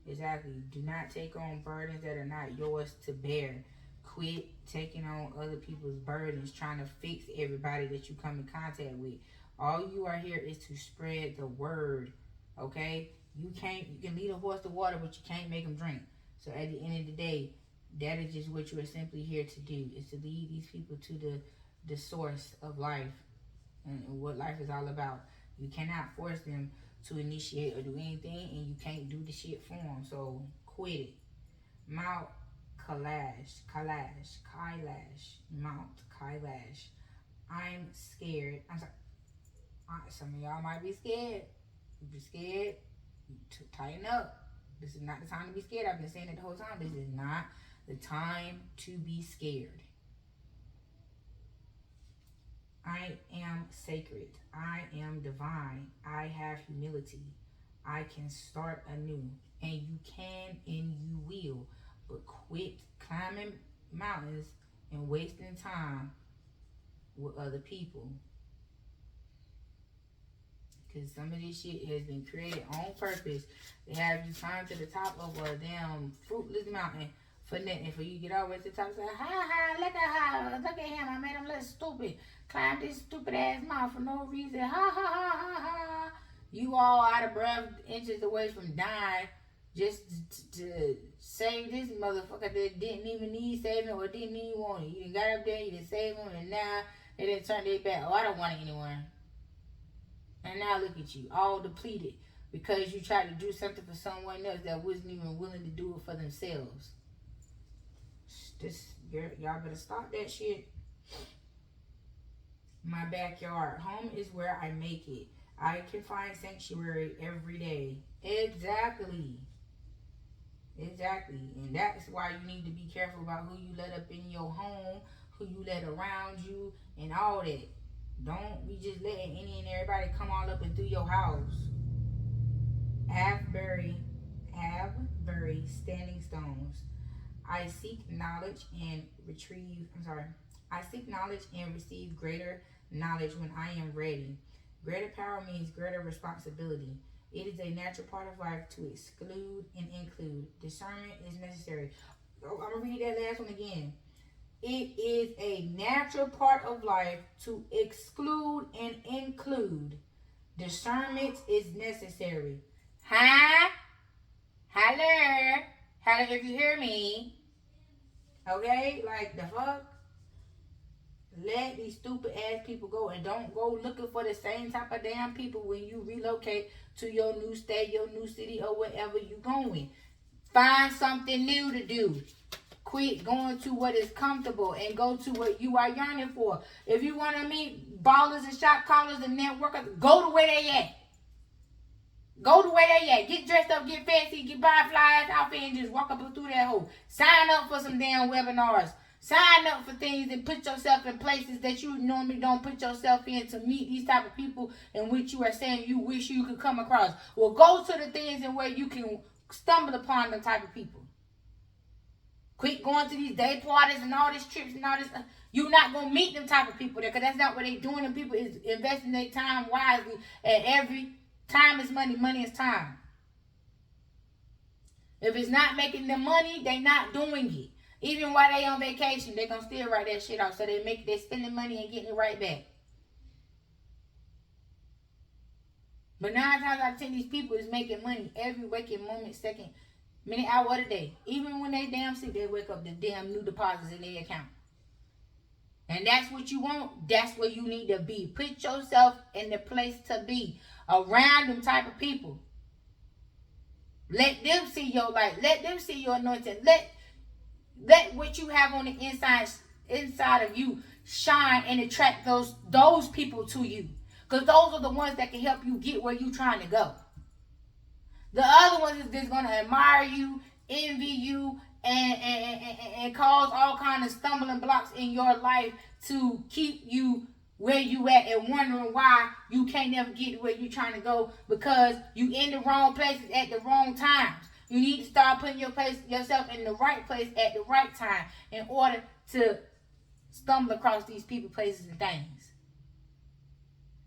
Exactly. Do not take on burdens that are not yours to bear. Quit taking on other people's burdens, trying to fix everybody that you come in contact with. All you are here is to spread the word. Okay? You can lead a horse to water, but you can't make him drink. So at the end of the day, that is just what you are simply here to do, is to lead these people to the source of life and what life is all about. You cannot force them to initiate or do anything, and you can't do the shit for them. So quit it. Mount Kailash, Mount Kailash. I'm scared. I'm sorry. Some of y'all might be scared. If you're scared, tighten up. This is not the time to be scared. I've been saying it the whole time. This is not the time to be scared. I am sacred. I am divine. I have humility. I can start anew. And you can and you will. But quit climbing mountains and wasting time with other people. Because some of this shit has been created on purpose to have you climb to the top of a damn fruitless mountain for nothing. For you to get all the way to the top and say, ha, look at him, I made him look stupid. Climb this stupid ass mountain for no reason. Ha. You all out of breath, inches away from dying just to save this motherfucker that didn't even need saving or didn't even want it. You done got up there, you done saved him, and now they done turned their back. Oh, I don't want it anymore. And now look at you, all depleted because you tried to do something for someone else that wasn't even willing to do it for themselves. Y'all better stop that shit. My backyard. Home is where I make it. I can find sanctuary every day. Exactly. Exactly. And that's why you need to be careful about who you let up in your home, who you let around you, and all that. Don't be just letting any and everybody come all up and through your house. Have bury standing stones. I seek knowledge and retrieve. I'm sorry. I seek knowledge and receive greater knowledge when I am ready. Greater power means greater responsibility. It is a natural part of life to exclude and include. Discernment is necessary. Oh, I'm gonna read that last one again. It is a natural part of life to exclude and include. Discernment is necessary. Huh? Hello? Hello, if you hear me. Okay? Like, the fuck? Let these stupid ass people go, and don't go looking for the same type of damn people when you relocate to your new state, your new city, or wherever you going. Find something new to do. Quit going to what is comfortable and go to what you are yearning for. If you want to meet ballers and shot callers and networkers, go to where they at. Go to where they at. Get dressed up, get fancy, get buy fly ass outfit, and just walk up and through that hole. Sign up for some damn webinars. Sign up for things and put yourself in places that you normally don't put yourself in to meet these type of people in which you are saying you wish you could come across. Well, go to the things in where you can stumble upon the type of people. Quit going to these day parties and all these trips and all this. You're not going to meet them type of people there, because that's not what they're doing. And people is investing their time wisely. And every time is money. Money is time. If it's not making them money, they not doing it. Even while they on vacation, they going to still write that shit off. So they spending money and getting it right back. But 9 times out of 10, these people is making money every waking moment, second, minute, hour of the day. Even when they damn sick, they wake up the damn new deposits in their account. And that's what you want. That's where you need to be. Put yourself in the place to be. Around them type of people. Let them see your light. Let them see your anointing. Let what you have on the inside of you shine and attract those people to you. Because those are the ones that can help you get where you're trying to go. The other ones is just going to admire you, envy you, and cause all kind of stumbling blocks in your life to keep you where you at and wondering why you can't never get where you're trying to go, because you in the wrong places at the wrong times. You need to start putting yourself in the right place at the right time in order to stumble across these people, places, and things.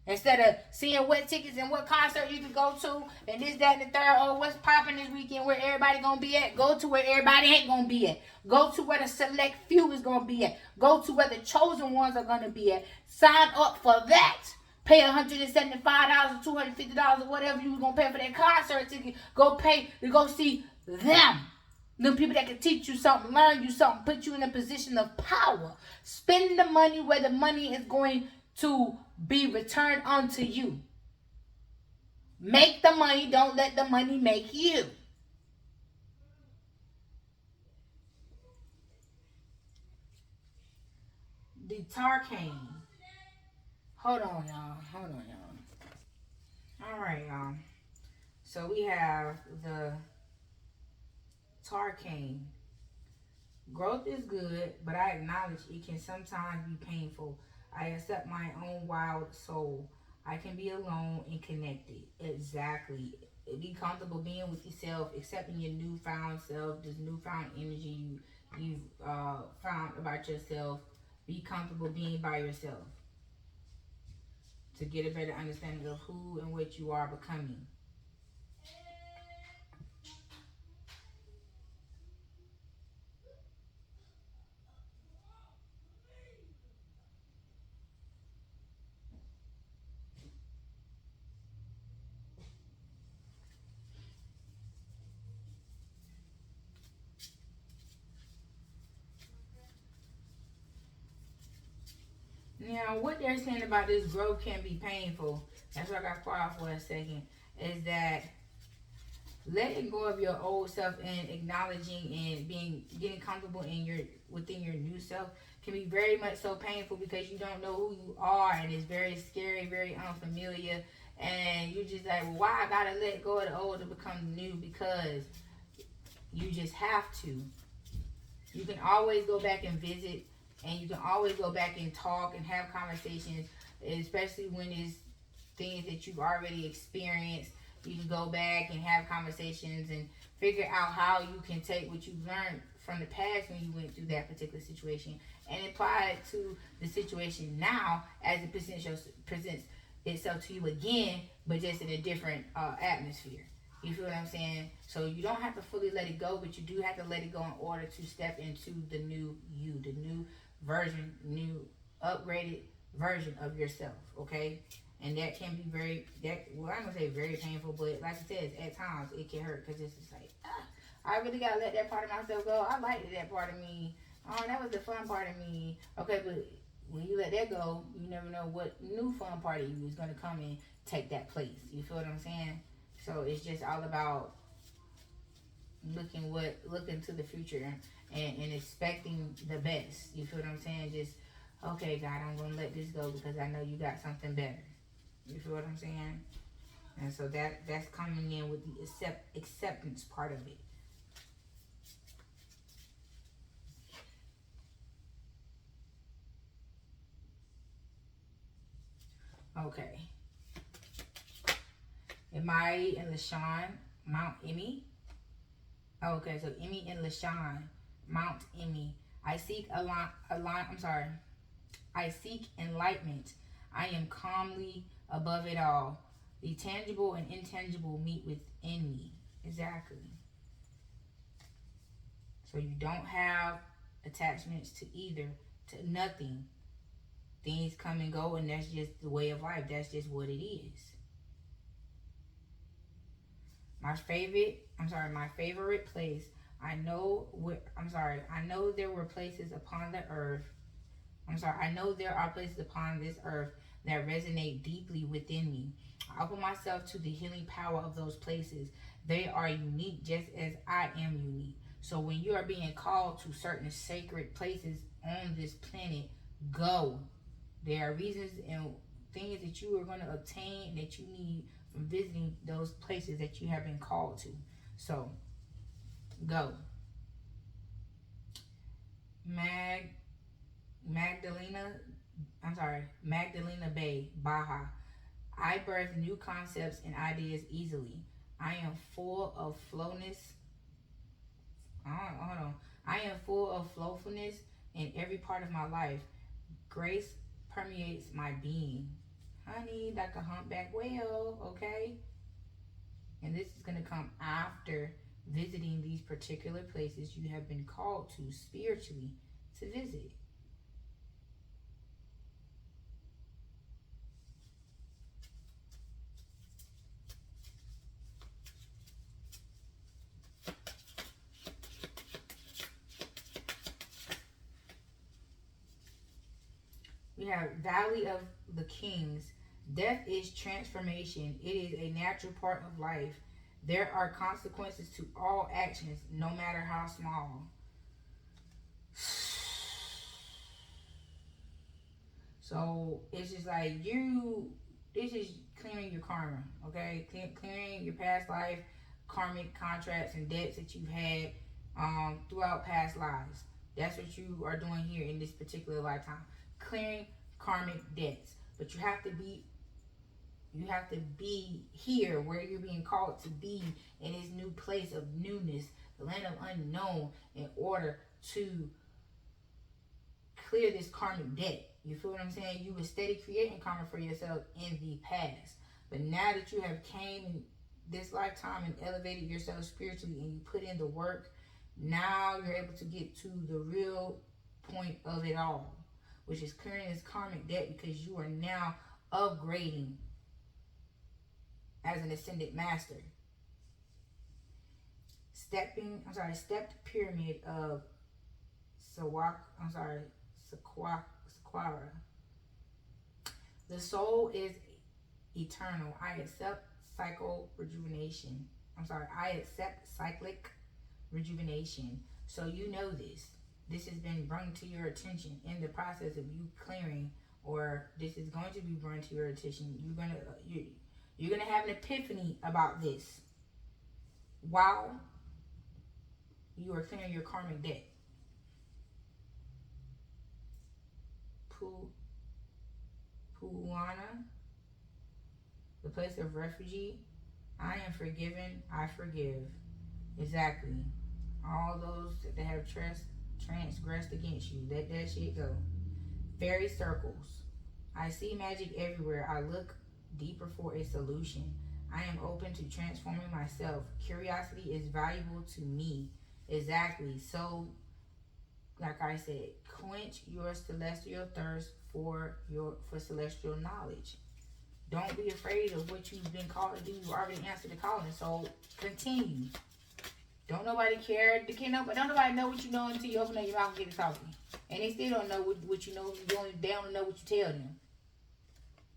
Instead of seeing what tickets and what concert you can go to and this, that, and the third, oh, what's popping this weekend, where everybody gonna be at, go to where everybody ain't gonna be at. Go to where the select few is gonna be at. Go to where the chosen ones are gonna be at. Sign up for that. Pay $175 or $250 or whatever you was gonna pay for that concert ticket. Go pay to go see them. Them people that can teach you something, learn you something, put you in a position of power. Spend the money where the money is going to be returned unto you. Make the money, don't let the money make you. The Tarkane. Hold on, y'all. Alright, y'all. So we have the Tarkane. Growth is good, but I acknowledge it can sometimes be painful. I accept my own wild soul. I can be alone and connected. Exactly. Be comfortable being with yourself, accepting your newfound self, this newfound energy you've found about yourself. Be comfortable being by yourself to get a better understanding of who and what you are becoming. Now, what they're saying about this growth can be painful. That's what I got quiet for a second. Is that letting go of your old self and acknowledging and getting comfortable within your new self can be very much so painful, because you don't know who you are, and it's very scary, very unfamiliar, and you're just like, well, why I gotta let go of the old to become the new? Because You just have to. You can always go back and visit, and you can always go back and talk and have conversations, especially when it's things that you've already experienced. You can go back and have conversations and figure out how you can take what you've learned from the past when you went through that particular situation and apply it to the situation now as it presents itself to you again, but just in a different atmosphere. You feel what I'm saying? So you don't have to fully let it go, but you do have to let it go in order to step into the new you, the new version, new upgraded version of yourself, okay? And that can be I'm gonna say very painful, but like I said, at times it can hurt because it's just like, I really gotta let that part of myself go. I liked that part of me. Oh, that was the fun part of me. Okay, but when you let that go, you never know what new fun part of you is gonna come and take that place. You feel what I'm saying? So it's just all about looking to the future and expecting the best. You feel what I'm saying? Just, okay, God, I'm gonna let this go because I know you got something better. You feel what I'm saying? And so that's coming in with the acceptance part of it. Okay. Amari and LaShawn, Mount Emmy. Okay, so Emmy and LaShawn, Mount Emmy. I seek I seek enlightenment. I am calmly above it all. The tangible and intangible meet within me. Exactly. So you don't have attachments to either, to nothing. Things come and go, and that's just the way of life. That's just what it is. My favorite place. I know there were places upon the earth. I know there are places upon this earth that resonate deeply within me. I open myself to the healing power of those places. They are unique just as I am unique. So when you are being called to certain sacred places on this planet, go. There are reasons and things that you are going to obtain that you need from visiting those places that you have been called to. So, go. Magdalena Bay, Baja. I birth new concepts and ideas easily. I am full of flowness. Hold on. I am full of flowfulness in every part of my life. Grace permeates my being. Honey, like a humpback whale, okay? And this is going to come after visiting these particular places you have been called to spiritually to visit. We have Valley of the Kings. Death is transformation. It is a natural part of life. There are consequences to all actions, no matter how small. So it's just like this is clearing your karma, okay? Clearing your past life, karmic contracts and debts that you've had throughout past lives. That's what you are doing here in this particular lifetime. Clearing karmic debts. But you have to be here where you're being called to be in this new place of newness, the land of unknown, in order to clear this karmic debt. You feel what I'm saying? You were steady creating karma for yourself in the past. But now that you have came in this lifetime and elevated yourself spiritually and you put in the work, now you're able to get to the real point of it all, which is clearing this karmic debt, because you are now upgrading as an ascended master. Stepped pyramid of Saquara. The soul is eternal. I accept cyclic rejuvenation. So you know this. This has been brought to your attention in the process of you clearing, or this is going to be brought to your attention. You're gonna have an epiphany about this. Wow. You are clearing your karmic debt. Puana, the place of refugee. I am forgiven, I forgive. Exactly. All those that have transgressed against you, let that shit go. Fairy circles. I see magic everywhere. I look deeper for a solution. I am open to transforming myself. Curiosity is valuable to me. Exactly. So, like I said, quench your celestial thirst for celestial knowledge. Don't be afraid of what you've been called to do. You already answered the calling. So continue. Don't nobody care. Don't nobody know what you know until you open up your mouth and get to talking. And they still don't know what you know. They don't know what you tell them.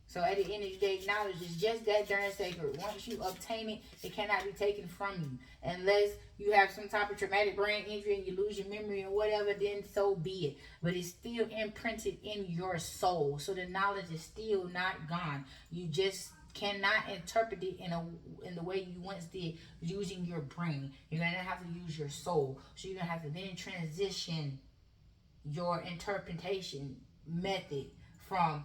So at the end of the day, knowledge is just that darn sacred. Once you obtain it, it cannot be taken from you. Unless you have some type of traumatic brain injury and you lose your memory or whatever, then so be it. But it's still imprinted in your soul. So the knowledge is still not gone. You just cannot interpret it in the way you once did using your brain. You're going to have to use your soul. So you're going to have to then transition your interpretation method from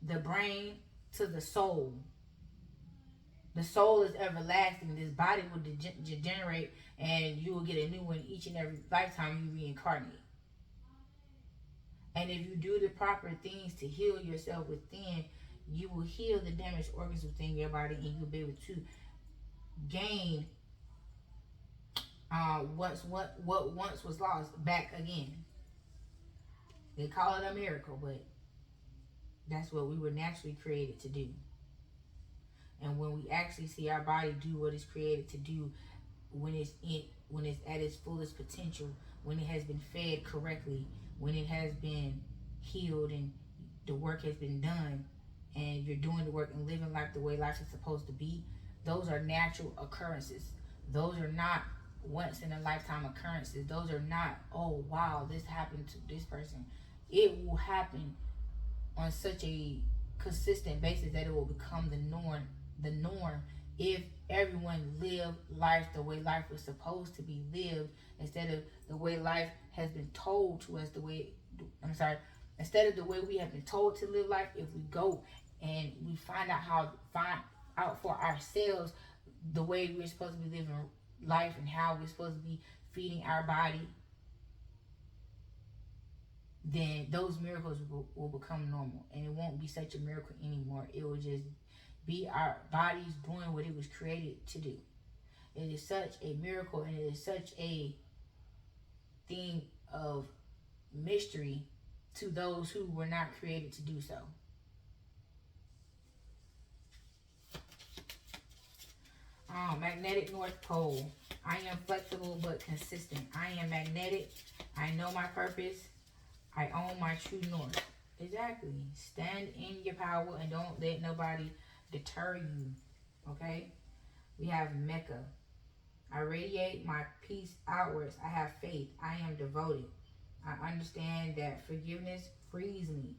the brain to the soul. The soul is everlasting. This body will degenerate and you will get a new one each and every lifetime you reincarnate. And if you do the proper things to heal yourself within, you will heal the damaged organs within your body and you'll be able to gain what once was lost back again. They call it a miracle, but that's what we were naturally created to do. And when we actually see our body do what it's created to do, when it's at its fullest potential, when it has been fed correctly, when it has been healed and the work has been done, and you're doing the work and living life the way life is supposed to be, those are natural occurrences. Those are not once in a lifetime occurrences. Those are not, oh wow, this happened to this person. It will happen on such a consistent basis that it will become the norm if everyone lived life the way life was supposed to be lived, instead of the way life has been told to us instead of the way we have been told to live life. If we go and we find out for ourselves the way we're supposed to be living life and how we're supposed to be feeding our body, then those miracles will become normal, and it won't be such a miracle anymore. It will just be our bodies doing what it was created to do. It is such a miracle, and it is such a thing of mystery to those who were not created to do so. Magnetic North Pole. I am flexible but consistent. I am magnetic. I know my purpose. I own my true north. Exactly. Stand in your power and don't let nobody deter you. Okay? We have Mecca. I radiate my peace outwards. I have faith. I am devoted. I understand that forgiveness frees me.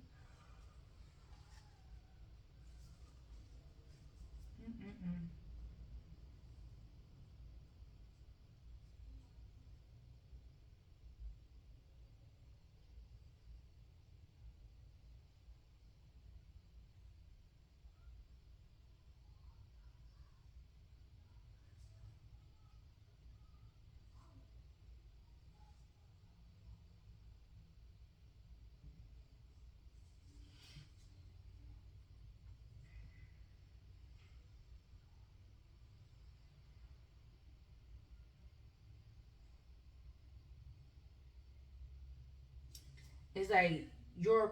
It's like your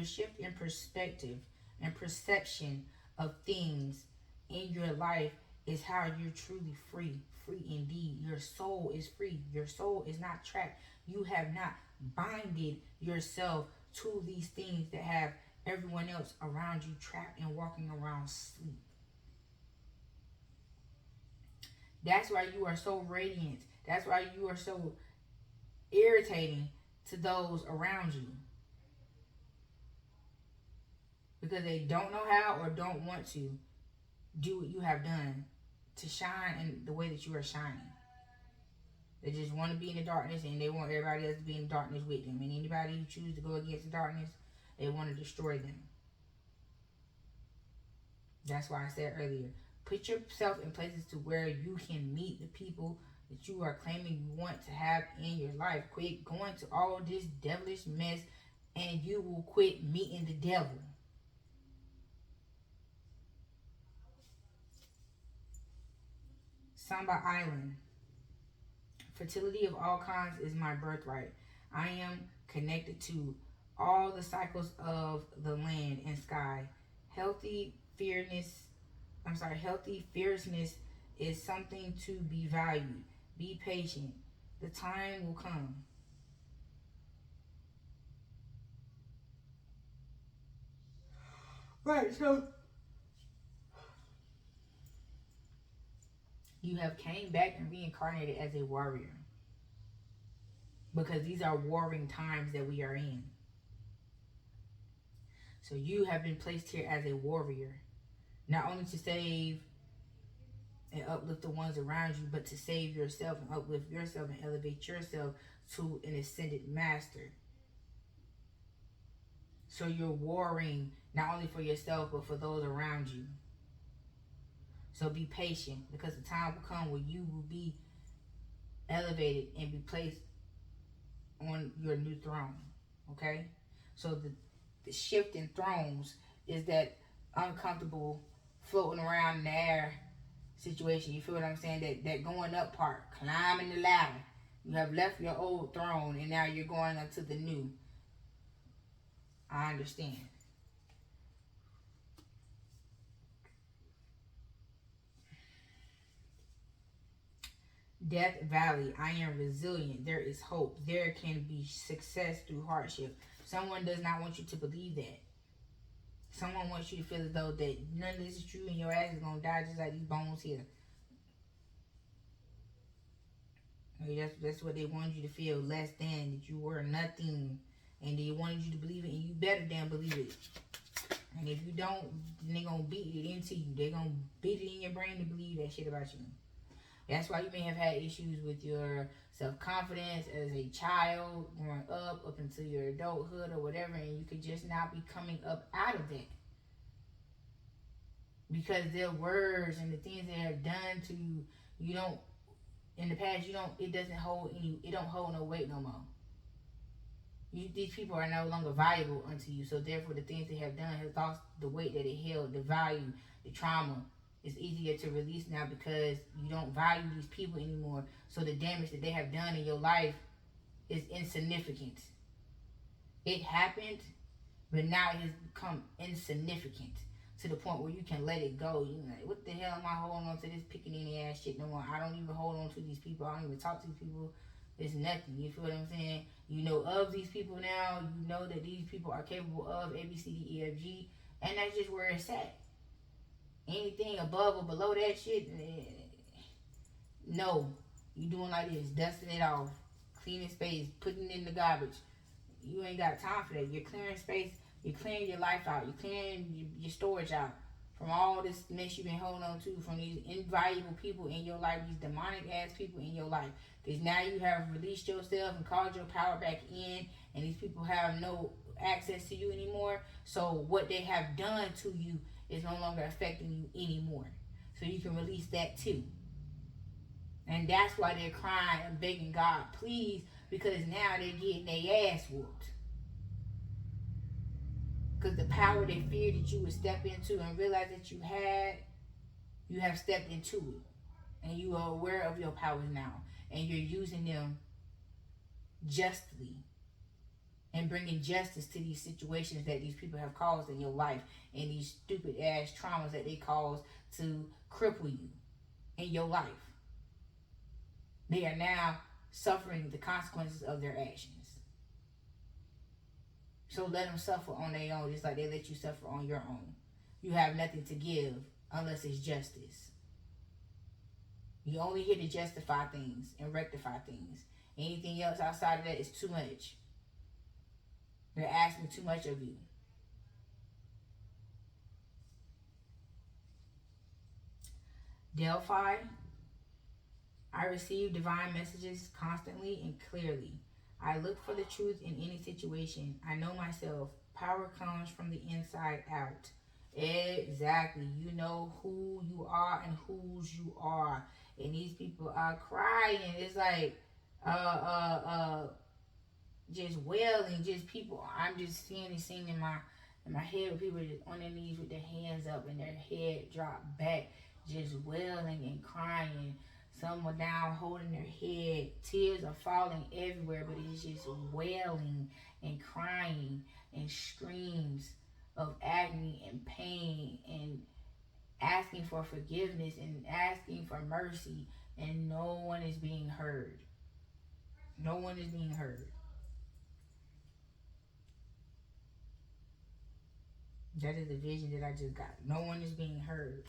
shift in perspective and perception of things in your life is how you're truly free. Free indeed. Your soul is free. Your soul is not trapped. You have not binded yourself to these things that have everyone else around you trapped and walking around sleep. That's why you are so radiant. That's why you are so irritating to those around you, because they don't know how or don't want to do what you have done to shine in the way that you are shining. They just want to be in the darkness, and they want everybody else to be in the darkness with them. And anybody who chooses to go against the darkness, they want to destroy them. That's why I said earlier, put yourself in places to where you can meet the people that you are claiming you want to have in your life. Quit going to all this devilish mess, and you will quit meeting the devil. Samba Island. Fertility of all kinds is my birthright. I am connected to all the cycles of the land and sky. Healthy fierceness is something to be valued. Be patient. The time will come. Right, so you have came back and reincarnated as a warrior. Because these are warring times that we are in. So you have been placed here as a warrior. Not only to save and uplift the ones around you, but to save yourself and uplift yourself and elevate yourself to an ascended master. So you're warring not only for yourself, but for those around you. So be patient, because the time will come where you will be elevated and be placed on your new throne. Okay? So the shift in thrones is that uncomfortable floating around in the air situation. You feel what I'm saying? That going up part, climbing the ladder. You have left your old throne and now you're going up to the new. I understand. Death Valley, I am resilient. There is hope. There can be success through hardship. Someone does not want you to believe that. Someone wants you to feel as though that none of this is true and your ass is going to die just like these bones here. That's what they wanted you to feel, less than, that you were nothing. And they wanted you to believe it, and you better damn believe it. And if you don't, then they're going to beat it into you. They're going to beat it in your brain to believe that shit about you. That's why you may have had issues with your self-confidence as a child, growing up into your adulthood or whatever, and you could just not be coming up out of that. Because their words and the things they have done to you, you don't, in the past, it doesn't hold no weight no more. These people are no longer valuable unto you, so therefore the things they have done has lost the weight that it held, the value, the trauma. It's easier to release now because you don't value these people anymore. So the damage that they have done in your life is insignificant. It happened, but now it has become insignificant to the point where you can let it go. You're like, what the hell am I holding on to this pickaninny ass shit no more? I don't even hold on to these people. I don't even talk to these people. It's nothing. You feel what I'm saying? You know of these people now. You know that these people are capable of A, B, C, D, E, F, G. And that's just where it's at. Anything above or below that shit, no. You doing like this, dusting it off, cleaning space, putting it in the garbage. You ain't got time for that. You're clearing space. You're clearing your life out. You're clearing your storage out from all this mess you've been holding on to, from these invaluable people in your life, these demonic ass people in your life. Because now you have released yourself and called your power back in, and these people have no access to you anymore. So what they have done to you is no longer affecting you anymore. So you can release that too. And that's why they're crying and begging God, please, because now they're getting their ass whooped. Because the power they feared that you would step into and realize that you have stepped into it. And you are aware of your powers now. And you're using them justly. And bringing justice to these situations that these people have caused in your life. And these stupid ass traumas that they cause to cripple you in your life. They are now suffering the consequences of their actions. So let them suffer on their own, just like they let you suffer on your own. You have nothing to give unless it's justice. You're only here to justify things and rectify things. Anything else outside of that is too much. They're asking too much of you. Delphi, I receive divine messages constantly and clearly. I look for the truth in any situation. I know myself. Power comes from the inside out. Exactly. You know who you are and whose you are. And these people are crying. It's like, uh, uh, uh, just wailing, just people. I'm just seeing this scene in my head with people just on their knees with their hands up and their head dropped back, just wailing and crying. Some were down holding their head. Tears are falling everywhere, but it's just wailing and crying and screams of agony and pain and asking for forgiveness and asking for mercy, and no one is being heard. No one is being heard. That is the vision that I just got. No one is being heard.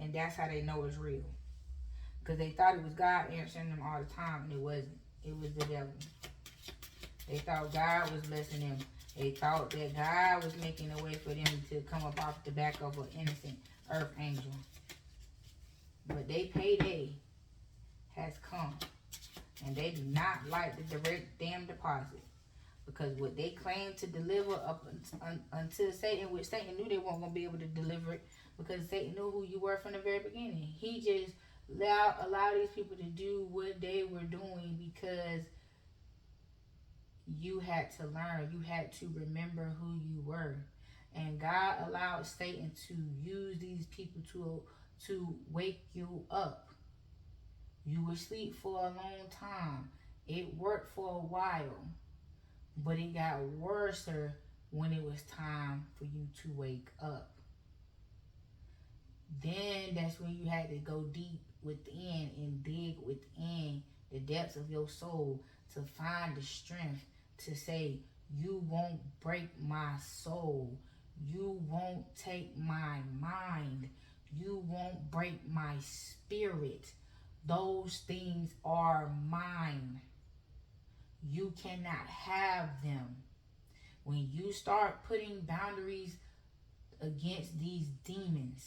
And that's how they know it's real. Because they thought it was God answering them all the time, and it wasn't. It was the devil. They thought God was blessing them. They thought that God was making a way for them to come up off the back of an innocent earth angel. But they payday has come. And they do not like the direct damn deposit. Because what they claimed to deliver up until Satan, which Satan knew they weren't going to be able to deliver it, because Satan knew who you were from the very beginning. He just allowed these people to do what they were doing because you had to learn. You had to remember who you were. And God allowed Satan to use these people to wake you up. You were asleep for a long time. It worked for a while. But it got worse when it was time for you to wake up. Then that's when you had to go deep within and dig within the depths of your soul to find the strength to say, you won't break my soul. You won't take my mind. You won't break my spirit. Those things are mine. You cannot have them. When you start putting boundaries against these demons,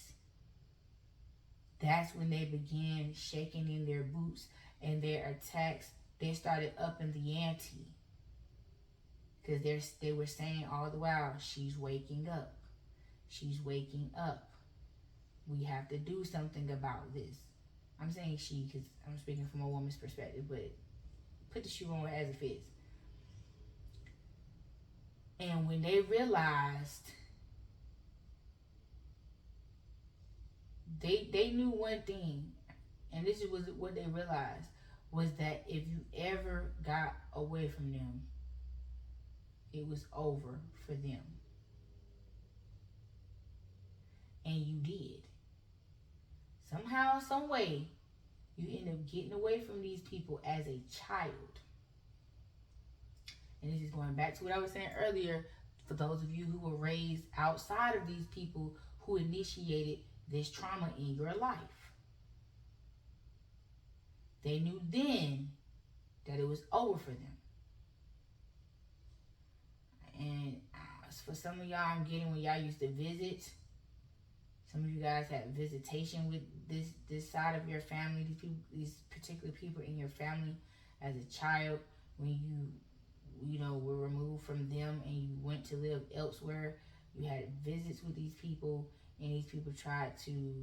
that's when they began shaking in their boots and their attacks. They started upping the ante. Because they were saying all the while, she's waking up. She's waking up. We have to do something about this. I'm saying she because I'm speaking from a woman's perspective, but put the shoe on as it fits. And when they realized, they knew one thing, and this was what they realized, was that if you ever got away from them, it was over for them. And you did. Somehow, some way, you end up getting away from these people as a child. And this is going back to what I was saying earlier, for those of you who were raised outside of these people who initiated this trauma in your life. They knew then that it was over for them. And for some of y'all, I'm getting when y'all used to visit. Some of you guys had visitation with this side of your family, these particular people in your family as a child, when you know, were removed from them and you went to live elsewhere. You had visits with these people, and these people tried to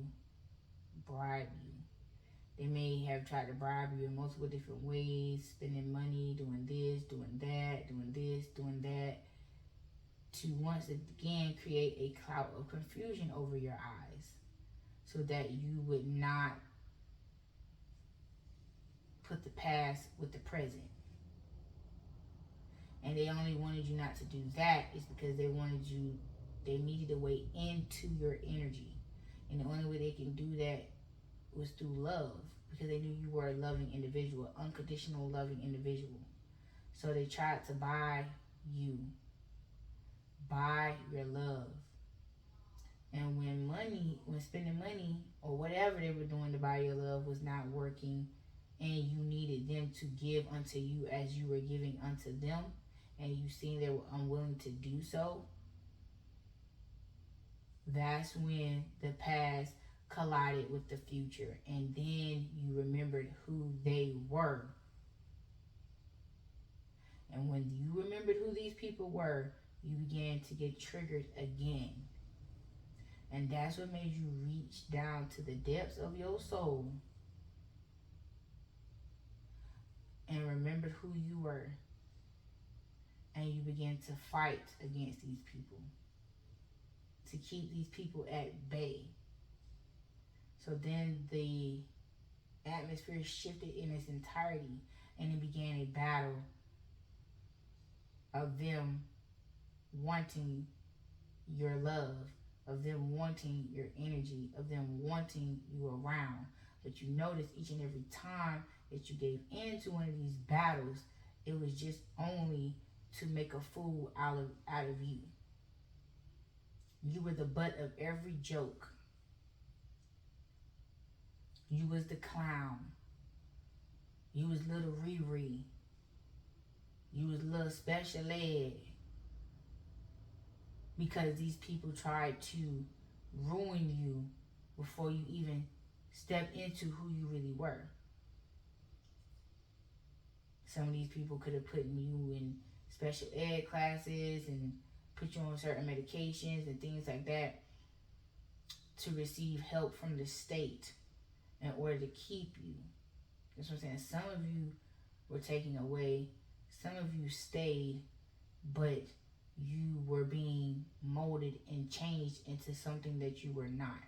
bribe you. They may have tried to bribe you in multiple different ways, spending money, doing this, doing that, doing this, doing that, to once again create a cloud of confusion over your eyes so that you would not put the past with the present. And they only wanted you not to do that is because they needed a way into your energy. And the only way they can do that was through love, because they knew you were a loving individual, unconditional loving individual. So they tried to buy you, buy your love. And when spending money or whatever they were doing to buy your love was not working, and you needed them to give unto you as you were giving unto them, and you seen they were unwilling to do so, that's when the past collided with the future, and then you remembered who they were. And when you remembered who these people were, you began to get triggered again. And that's what made you reach down to the depths of your soul and remembered who you were. And you began to fight against these people, to keep these people at bay. So then the atmosphere shifted in its entirety, and it began a battle of them wanting your love, of them wanting your energy, of them wanting you around. But you notice each and every time that you gave into one of these battles, it was just only to make a fool out of you. You were the butt of every joke. You was the clown. You was little Riri. You was little special ed. Because these people tried to ruin you before you even stepped into who you really were. Some of these people could have put you in special ed classes and put you on certain medications and things like that to receive help from the state in order to keep you. That's what I'm saying. Some of you were taken away. Some of you stayed, but you were being molded and changed into something that you were not,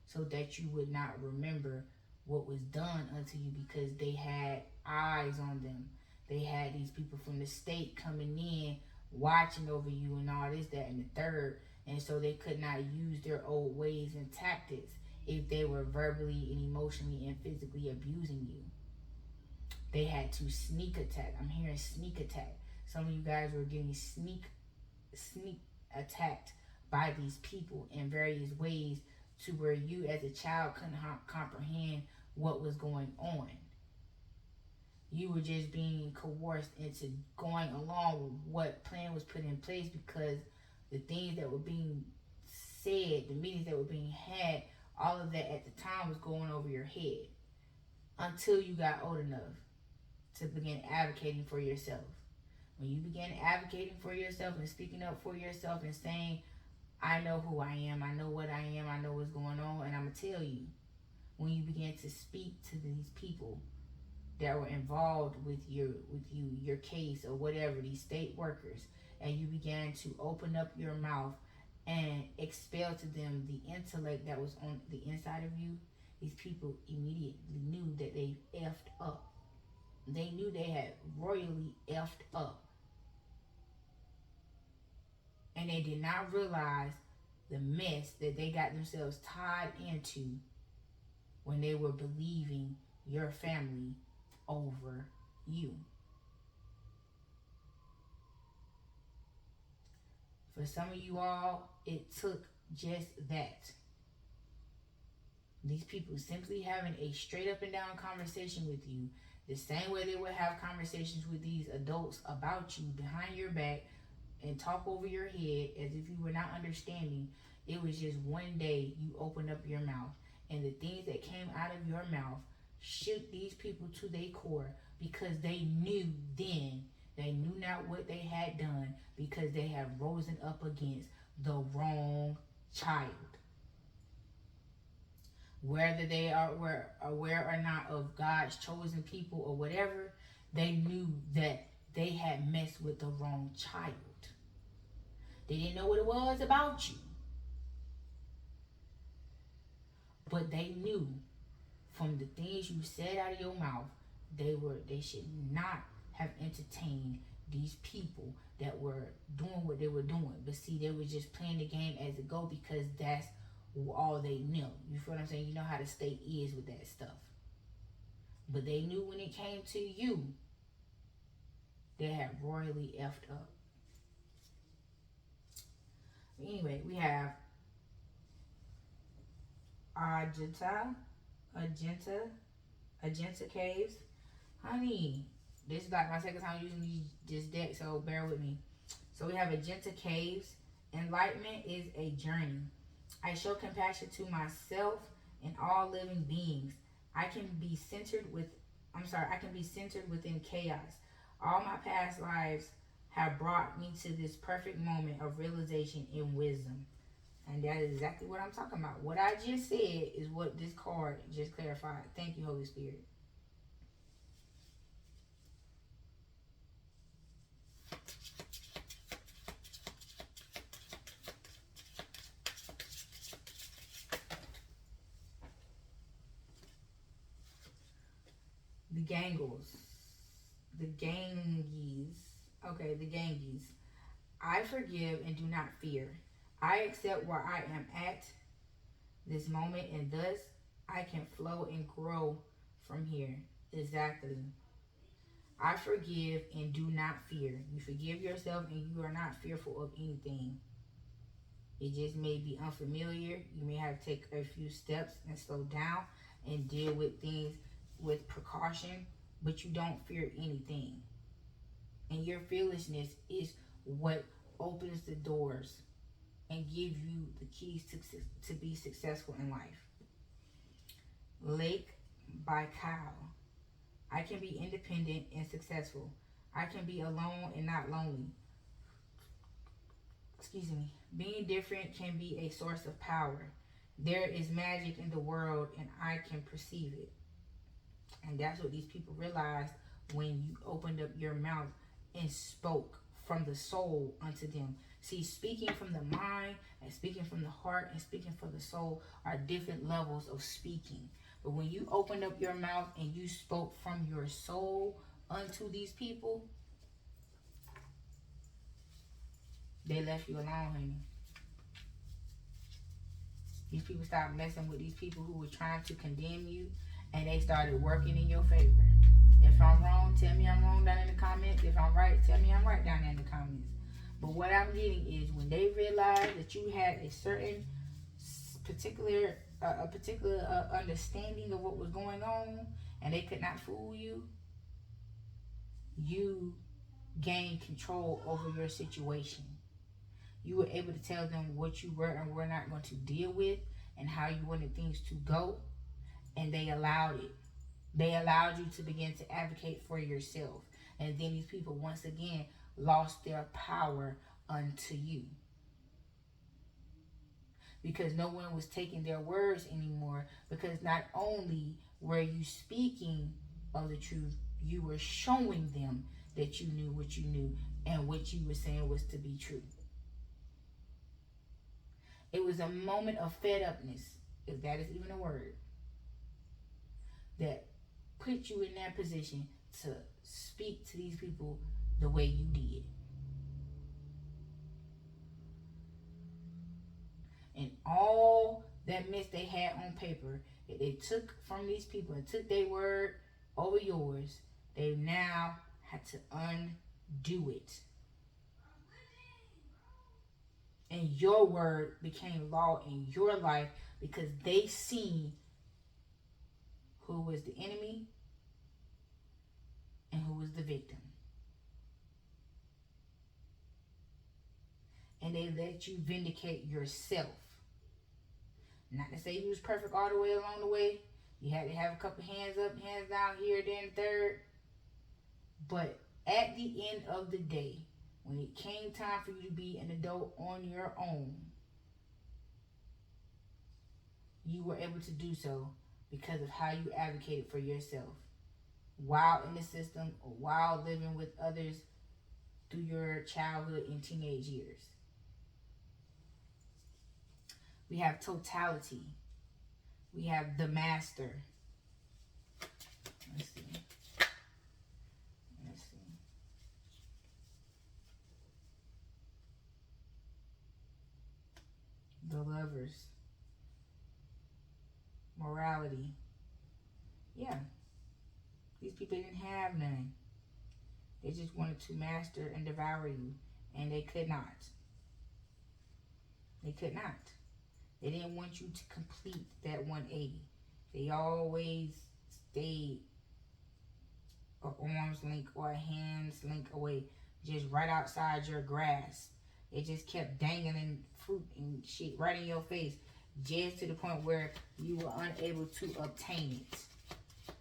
so that you would not remember what was done unto you, because they had eyes on them. They had these people from the state coming in, watching over you and all this, that, and the third. And so they could not use their old ways and tactics if they were verbally and emotionally and physically abusing you. They had to sneak attack. I'm hearing sneak attack. Some of you guys were getting sneak attacked by these people in various ways, to where you as a child couldn't comprehend what was going on. You were just being coerced into going along with what plan was put in place, because the things that were being said, the meetings that were being had, all of that at the time was going over your head, until you got old enough to begin advocating for yourself. When you began advocating for yourself and speaking up for yourself and saying, I know who I am, I know what I am, I know what's going on, and I'm going to tell you. When you began to speak to these people that were involved with your case or whatever, these state workers, and you began to open up your mouth and expel to them the intellect that was on the inside of you, these people immediately knew that they effed up. They knew they had royally effed up. And they did not realize the mess that they got themselves tied into when they were believing your family over you. For some of you all, it took just that. These people simply having a straight up and down conversation with you, the same way they would have conversations with these adults about you behind your back and talk over your head as if you were not understanding. It was just one day you opened up your mouth, and the things that came out of your mouth shook these people to their core, because they knew then, they knew not what they had done, because they have risen up against the wrong child. Whether they were aware or not of God's chosen people or whatever, they knew that they had messed with the wrong child. They didn't know what it was about you, but they knew from the things you said out of your mouth, they should not have entertained these people that were doing what they were doing. But see, they were just playing the game as it go, because that's all they knew. You feel what I'm saying? You know how the state is with that stuff. But they knew when it came to you, they had royally effed up. Anyway, we have Agenta Caves. Honey, this is like my second time using this deck, so bear with me. So we have Agenta Caves. Enlightenment is a journey. I show compassion to myself in all living beings. I can be centered with I can be centered within chaos. All my past lives have brought me to this perfect moment of realization and wisdom. And that is exactly what I'm talking about. What I just said is what this card just clarified. Thank you, Holy Spirit. The Gangles. The Ganges. Okay, the Ganges. I forgive and do not fear. I accept where I am at this moment, and thus I can flow and grow from here. Exactly. I forgive and do not fear. You forgive yourself and you are not fearful of anything. It just may be unfamiliar. You may have to take a few steps and slow down and deal with things with precaution, but you don't fear anything. And your fearlessness is what opens the doors and give you the keys to be successful in life. Lake by Kyle. I can be independent and successful. I can be alone and not lonely. Excuse me. Being different can be a source of power. There is magic in the world and I can perceive it. And that's what these people realized when you opened up your mouth and spoke from the soul unto them. See, speaking from the mind and speaking from the heart and speaking from the soul are different levels of speaking. But when you opened up your mouth and you spoke from your soul unto these people, they left you alone, honey. These people stopped messing with these people who were trying to condemn you, and they started working in your favor. If I'm wrong, tell me I'm wrong down in the comments. If I'm right, tell me I'm right down in the comments. But what I'm getting is when they realized that you had a certain particular understanding of what was going on, and they could not fool you, you gained control over your situation. You were able to tell them what you were and were not going to deal with and how you wanted things to go, and they allowed it. They allowed you to begin to advocate for yourself. And then these people once again lost their power unto you. Because no one was taking their words anymore. Because not only were you speaking of the truth, you were showing them that you knew what you knew and what you were saying was to be true. It was a moment of fed upness, if that is even a word, that put you in that position to speak to these people the way you did. And all that mess they had on paper that they took from these people and took their word over yours, they now had to undo it. And your word became law in your life because they seen who was the enemy and who was the victim. And they let you vindicate yourself. Not to say you was perfect all the way along the way. You had to have a couple hands up, hands down, here, then third. But at the end of the day, when it came time for you to be an adult on your own, you were able to do so because of how you advocated for yourself. While in the system or while living with others through your childhood and teenage years. We have totality. We have the master. Let's see. The lovers. Morality. Yeah. These people didn't have none. They just wanted to master and devour you. And they could not. They could not. They didn't want you to complete that 180. They always stayed an arm's length or a hand's length away, just right outside your grasp. They just kept dangling fruit and shit right in your face. just to the point where you were unable to obtain it.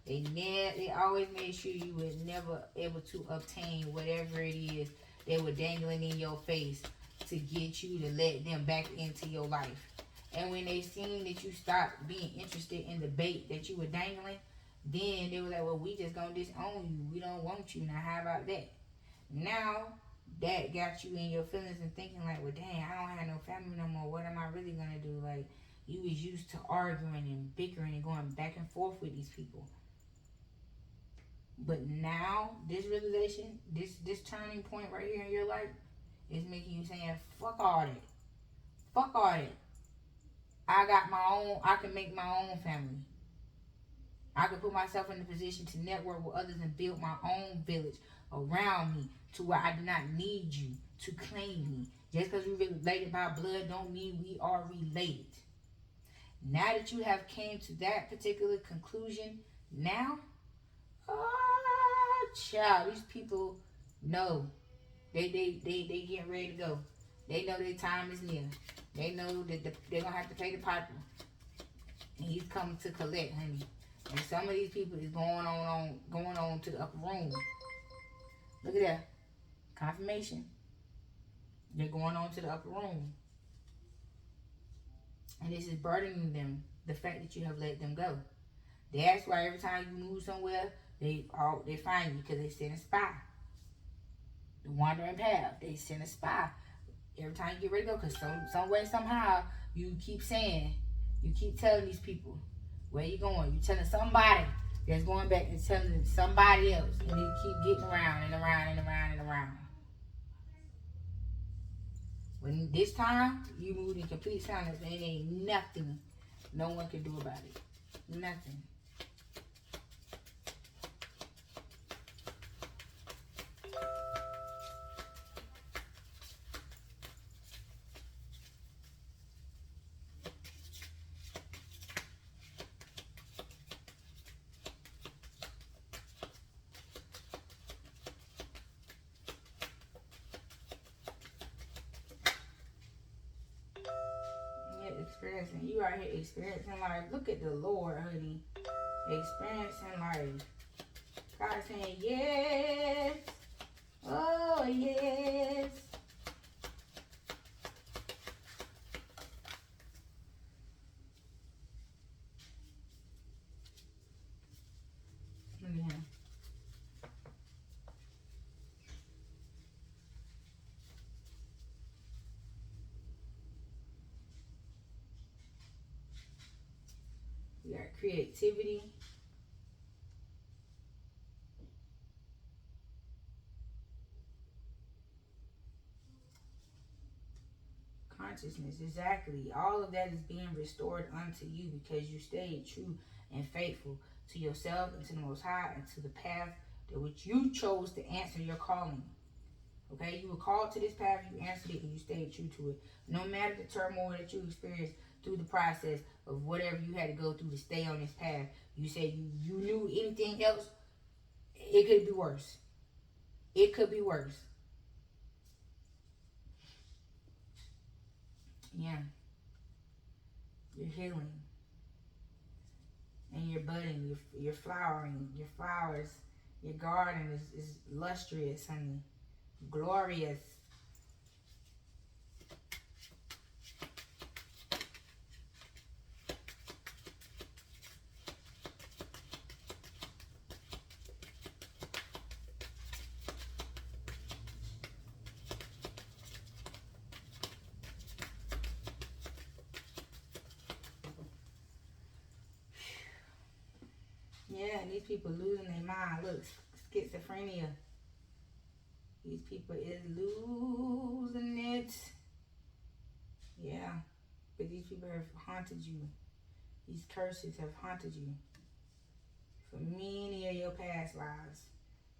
They always made sure you were never able to obtain whatever it is they were dangling in your face to get you to let them back into your life. And when they seen that you stopped being interested in the bait that you were dangling, then they were like, well, we just gonna disown you. We don't want you. Now, how about that? Now, that got you in your feelings and thinking like, well, dang, I don't have no family no more. What am I really gonna do? Like, you was used to arguing and bickering and going back and forth with these people. But now, this realization, this turning point right here in your life is making you saying, fuck all that. Fuck all that. I got my own, I can make my own family. I can put myself in a position to network with others and build my own village around me to where I do not need you to claim me. Just because we're related by blood don't mean we are related. Now that you have came to that particular conclusion, now, child, these people know they getting ready to go. They know their time is near. They know that they're gonna have to pay the piper, and he's coming to collect, honey. And some of these people is going on to the upper room. Look at that confirmation. They're going on to the upper room, and this is burdening them. The fact that you have let them go. That's why every time you move somewhere, they find you because they send a spy. The wandering path, they send a spy. Every time you get ready to go, because some way, somehow, you keep telling these people, where you going? You telling somebody that's going back and telling somebody else. And they keep getting around and around and around and around. When this time, you moved in complete silence and it ain't nothing no one can do about it. Nothing. Experiencing, you out here experiencing life. Look at the Lord, honey. Experiencing life. God saying, yes. Oh, yes. Yeah. We got creativity. Consciousness, exactly. All of that is being restored unto you because you stayed true and faithful to yourself and to the Most High and to the path that which you chose to answer your calling. Okay, you were called to this path, you answered it, and you stayed true to it. No matter the turmoil that you experienced through the process of whatever you had to go through to stay on this path, you said you knew anything else, it could be worse. It could be worse. Yeah. You're healing. And you're budding. You're flowering. Your flowers, your garden is lustrous, honey. Glorious. Yeah, and these people losing their mind. Look, schizophrenia. These people is losing it. Yeah. But these people have haunted you. These curses have haunted you for many of your past lives.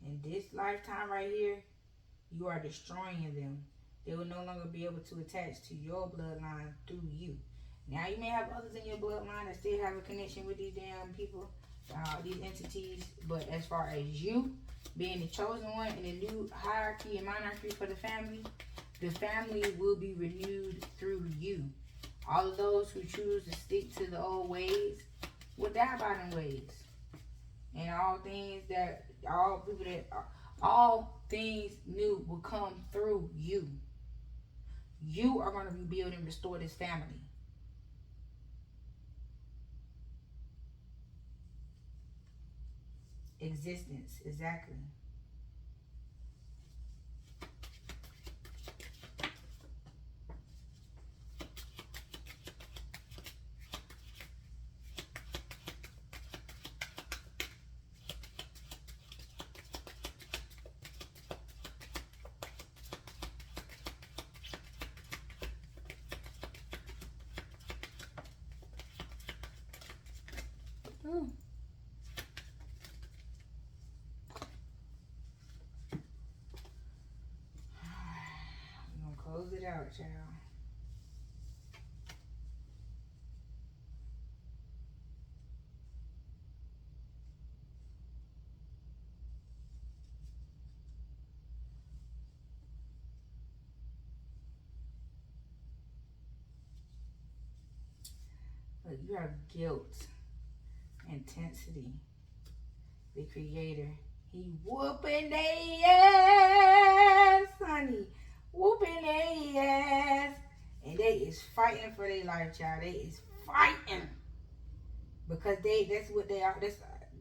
In this lifetime right here, you are destroying them. They will no longer be able to attach to your bloodline through you. Now, you may have others in your bloodline that still have a connection with these damn people, these entities, but as far as you being the chosen one in the new hierarchy and monarchy for the family will be renewed through you. All of those who choose to stick to the old ways will die by them ways. And all things new will come through you. You are going to rebuild and restore this family. Existence, exactly. Ooh. I'm gonna close it out, y'all. Look, you have guilt, intensity. The creator, he whooping their ass, honey, whooping their ass, and they is fighting for their life, child. They is fighting because that's what they are.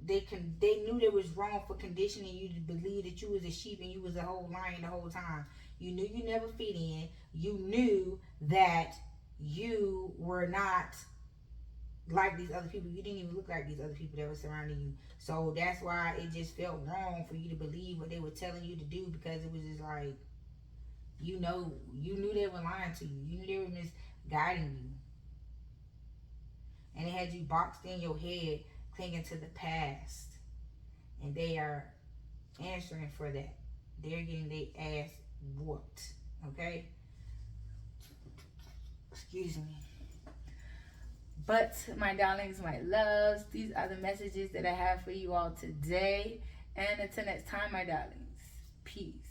They knew they was wrong for conditioning you to believe that you was a sheep and you was a whole lion the whole time. You knew you never fit in. You knew that you were not like these other people. You didn't even look like these other people that were surrounding you. So that's why it just felt wrong for you to believe what they were telling you to do, because it was just like, you knew they were lying to you. You knew they were misguiding you. And it had you boxed in your head, clinging to the past. And they are answering for that. They're getting their ass whooped. Okay? Excuse me. But my darlings, my loves, these are the messages that I have for you all today. And until next time, my darlings, peace.